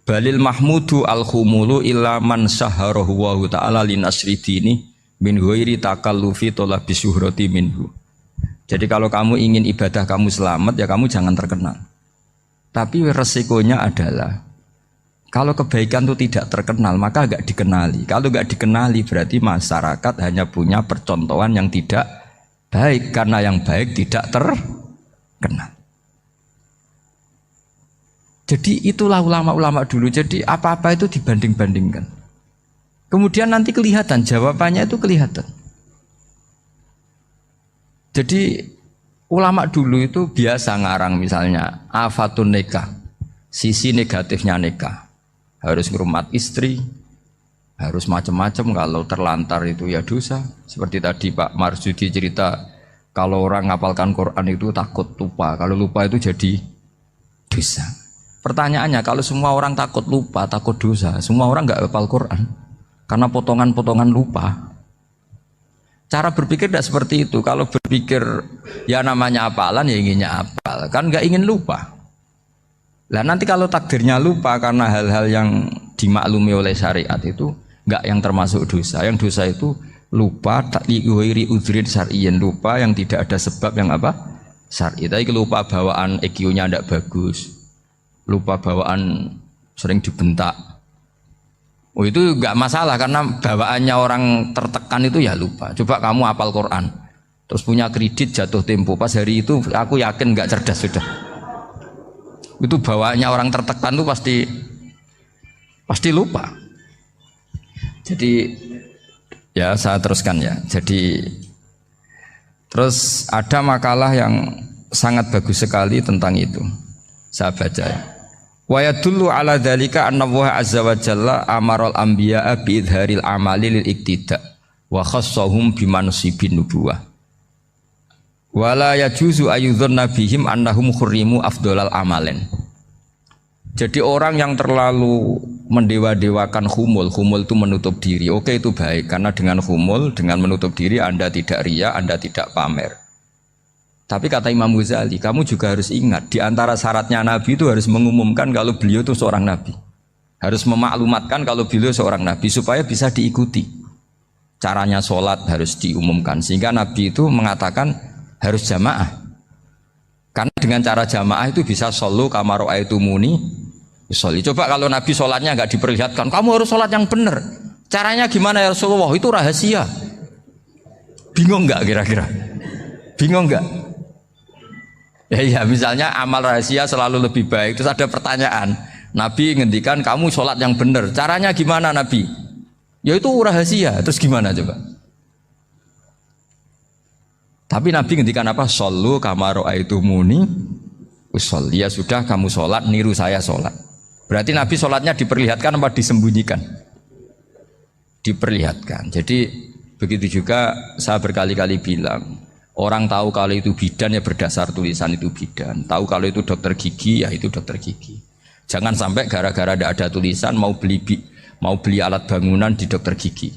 Balil mahmudu al-khumulu illa man saharahu wa ta'ala linasri dini min ghairi takallufi talabi syuhrati minhu. Jadi kalau kamu ingin ibadah kamu selamat ya kamu jangan terkenal. Tapi resikonya adalah kalau kebaikan itu tidak terkenal maka enggak dikenali. Kalau enggak dikenali berarti masyarakat hanya punya percontohan yang tidak baik karena yang baik tidak terkenal. Jadi itulah ulama-ulama dulu. Jadi apa-apa itu dibanding-bandingkan. Kemudian nanti kelihatan jawabannya itu kelihatan. Jadi ulama dulu itu biasa ngarang misalnya afatun nikah, sisi negatifnya nikah. Harus ngurmat istri, harus macam-macam, kalau terlantar itu ya dosa. Seperti tadi Pak Marsudi cerita, kalau orang ngapalkan Quran itu takut lupa, kalau lupa itu jadi dosa. Pertanyaannya, kalau semua orang takut lupa, takut dosa, semua orang nggak hafal Quran karena potongan-potongan lupa. Cara berpikir tidak seperti itu. Kalau berpikir ya namanya hafalan ya inginnya hafal, kan nggak ingin lupa. Lah nanti kalau takdirnya lupa karena hal-hal yang dimaklumi oleh syariat itu enggak yang termasuk dosa. Yang dosa itu lupa takliwiri udhrin syar'iyyan, lupa yang tidak ada sebab yang apa? Syar'i. Tapi lupa bawaan EQ-nya tidak bagus. Lupa bawaan sering dibentak. Oh itu enggak masalah karena bawaannya orang tertekan itu ya lupa. Coba kamu hafal Quran. Terus punya kredit jatuh tempo. Pas hari itu aku yakin enggak cerdas sudah. Itu bawaannya orang tertekan itu pasti lupa. Jadi ya saya teruskan ya. Jadi terus ada makalah yang sangat bagus sekali tentang itu. Saya baca ya. Wa yadullu ala dzalika anna Allah azza wa jalla amaral anbiya'a bi idharil amali lil iktida wa khassahum bi mansibin nubuwah. Wala yajuzu ayyudhanna bihim annahum khurrimu afdhalal amalen. Jadi orang yang terlalu mendewa-dewakan khumul itu menutup diri. Oke itu baik karena dengan khumul, dengan menutup diri Anda tidak riya, Anda tidak pamer. Tapi kata Imam Ghazali, kamu juga harus ingat di antara syaratnya Nabi itu harus mengumumkan kalau beliau itu seorang Nabi. Harus memaklumatkan kalau beliau seorang Nabi supaya bisa diikuti. Caranya sholat harus diumumkan sehingga Nabi itu mengatakan harus jamaah. Karena dengan cara jamaah itu bisa solu kama ra'aitumuni usolli. Coba kalau Nabi sholatnya enggak diperlihatkan, kamu harus sholat yang benar. Caranya gimana ya Rasulullah? Itu rahasia. Bingung enggak kira-kira? Bingung enggak? Ya misalnya amal rahasia selalu lebih baik. Terus ada pertanyaan, Nabi ngendikan kamu sholat yang benar. Caranya gimana Nabi? Ya itu rahasia. Terus gimana coba? Tapi Nabi ngendikan apa? Shollu kama ra'aitumuni usolli. Ya sudah kamu sholat, niru saya sholat. Berarti Nabi sholatnya diperlihatkan apa disembunyikan? Diperlihatkan. Jadi begitu juga saya berkali-kali bilang, orang tahu kalau itu bidan ya berdasar tulisan itu bidan. Tahu kalau itu dokter gigi ya itu dokter gigi. Jangan sampai gara-gara tidak ada tulisan mau beli alat bangunan di dokter gigi.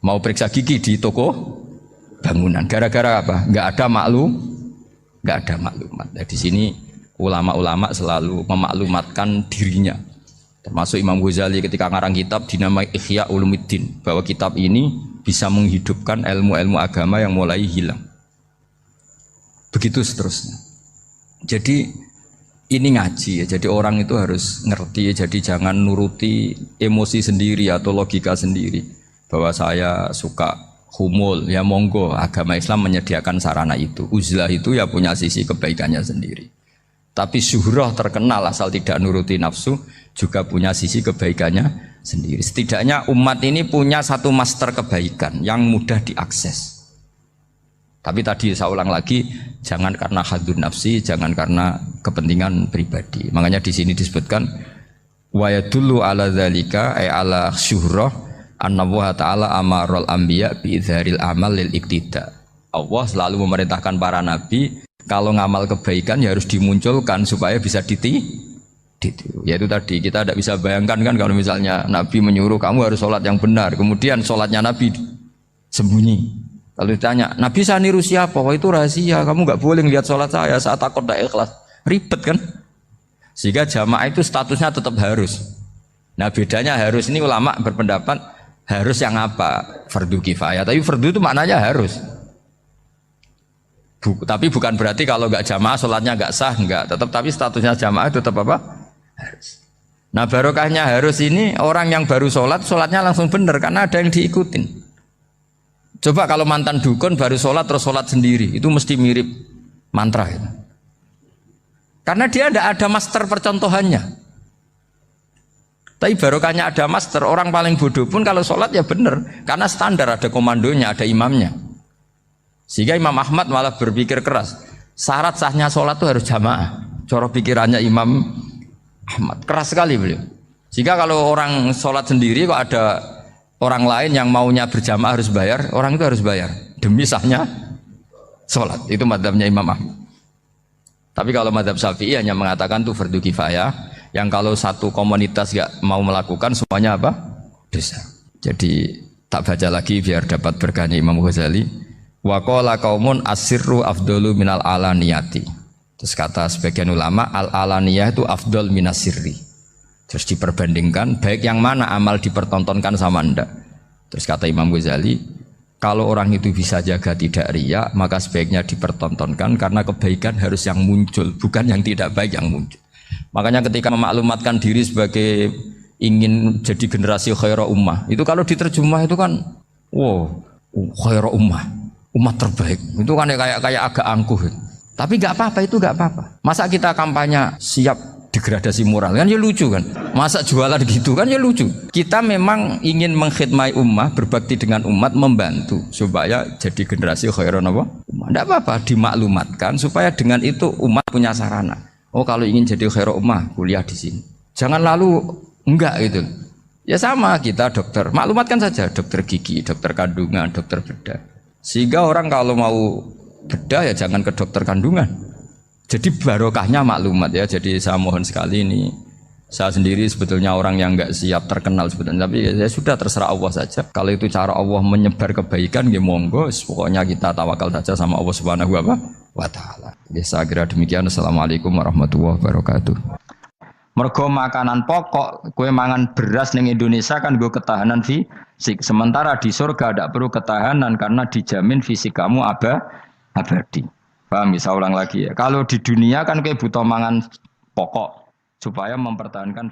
Mau periksa gigi di toko bangunan. Gara-gara apa? Enggak ada maklumat. Nah, di sini ulama-ulama selalu memaklumatkan dirinya. Termasuk Imam Ghazali ketika ngarang kitab dinamai Ihya Ulumuddin, bahwa kitab ini bisa menghidupkan ilmu-ilmu agama yang mulai hilang. Begitu seterusnya. Jadi ini ngaji ya. Jadi orang itu harus ngerti ya. Jadi jangan nuruti emosi sendiri atau logika sendiri. Bahwa saya suka humul, ya monggo, agama Islam menyediakan sarana itu. Uzlah itu ya punya sisi kebaikannya sendiri. Tapi syuhrah terkenal asal tidak nuruti nafsu juga punya sisi kebaikannya sendiri. Setidaknya umat ini punya satu master kebaikan yang mudah diakses. Tapi tadi saya ulang lagi, jangan karena hadun nafsi, jangan karena kepentingan pribadi. Makanya di sini disebutkan wa yadullu ala dzalika ay ala syuhrah anna wa ta'ala amarul anbiya bi idzharil amal lil iktida. Allah selalu memerintahkan para nabi kalau ngamal kebaikan ya harus dimunculkan supaya bisa ditiru. Yaitu tadi kita tidak bisa bayangkan kan kalau misalnya Nabi menyuruh kamu harus sholat yang benar, kemudian sholatnya Nabi sembunyi. Kalau ditanya, Nabi saya niru siapa? Wah itu rahasia, kamu nggak boleh lihat sholat saya saat takut tidak ikhlas. Ribet kan? Sehingga jamaah itu statusnya tetap harus. Nah bedanya harus ini ulama berpendapat harus yang apa? Fardu kifayah. Tapi fardu itu maknanya harus. Tapi bukan berarti kalau nggak jamaah sholatnya nggak sah, nggak. Tapi statusnya jamaah tetap apa? Harus. Nah barokahnya harus ini orang yang baru sholat, sholatnya langsung benar karena ada yang diikutin. Coba kalau mantan dukun baru sholat terus sholat sendiri, itu mesti mirip mantra ya. Karena dia tidak ada master percontohannya. Tapi barokahnya ada master, orang paling bodoh pun kalau sholat ya benar, karena standar ada komandonya, ada imamnya. Sehingga Imam Ahmad malah berpikir keras, syarat sahnya sholat itu harus jamaah. Cara pikirannya Imam Ahmad keras sekali beliau. Sehingga kalau orang sholat sendiri kok ada orang lain yang maunya berjamaah harus bayar, orang itu harus bayar demi sahnya sholat. Itu madzhabnya Imam Ahmad. Tapi kalau madzhab Syafi'i hanya mengatakan itu fardu kifayah, yang kalau satu komunitas gak mau melakukan semuanya apa? Dosa. Jadi tak baca lagi biar dapat berkahnya Imam Ghazali. Wa qala qaumun asirru afdalu minal alaniyati. Terus kata sebagian ulama al alaniyah itu afdal minas sirri. Terus diperbandingkan baik yang mana amal dipertontonkan sama anda. Terus kata Imam Ghazali, kalau orang itu bisa jaga tidak riya, maka sebaiknya dipertontonkan karena kebaikan harus yang muncul, bukan yang tidak baik yang muncul. Makanya ketika memaklumatkan diri sebagai ingin jadi generasi khairah ummah, itu kalau diterjemah itu kan, wow, khairah ummah, umat terbaik. Itu kan kayak agak angkuh. Tapi nggak apa-apa, itu nggak apa-apa. Masa kita kampanye siap degradasi moral kan ya lucu kan, masa jualan gitu kan ya lucu. Kita memang ingin mengkhidmati ummah, berbakti dengan umat, membantu supaya jadi generasi khairan apa? Ummah. Tidak apa-apa dimaklumatkan supaya dengan itu umat punya sarana. Oh kalau ingin jadi khairan ummah kuliah di sini. Jangan lalu enggak gitu. Ya sama kita dokter, maklumatkan saja dokter gigi, dokter kandungan, dokter bedah. Sehingga orang kalau mau bedah ya jangan ke dokter kandungan. Jadi barokahnya maklumat ya. Jadi saya mohon sekali ini, saya sendiri sebetulnya orang yang nggak siap terkenal sebetulnya, tapi ya sudah terserah Allah saja. Kalau itu cara Allah menyebar kebaikan, ya monggo. Pokoknya kita tawakal saja sama Allah Subhanahu wa Ta'ala. Saya kira demikian. Assalamualaikum warahmatullahi wabarakatuh. Mergo makanan pokok, kue mangan beras ning Indonesia kan gue ketahanan fisik. Sementara di surga tidak perlu ketahanan karena dijamin fisik kamu abadi. Paham, bisa ulang lagi ya. Kalau di dunia kan kayak butuh mangan pokok supaya mempertahankan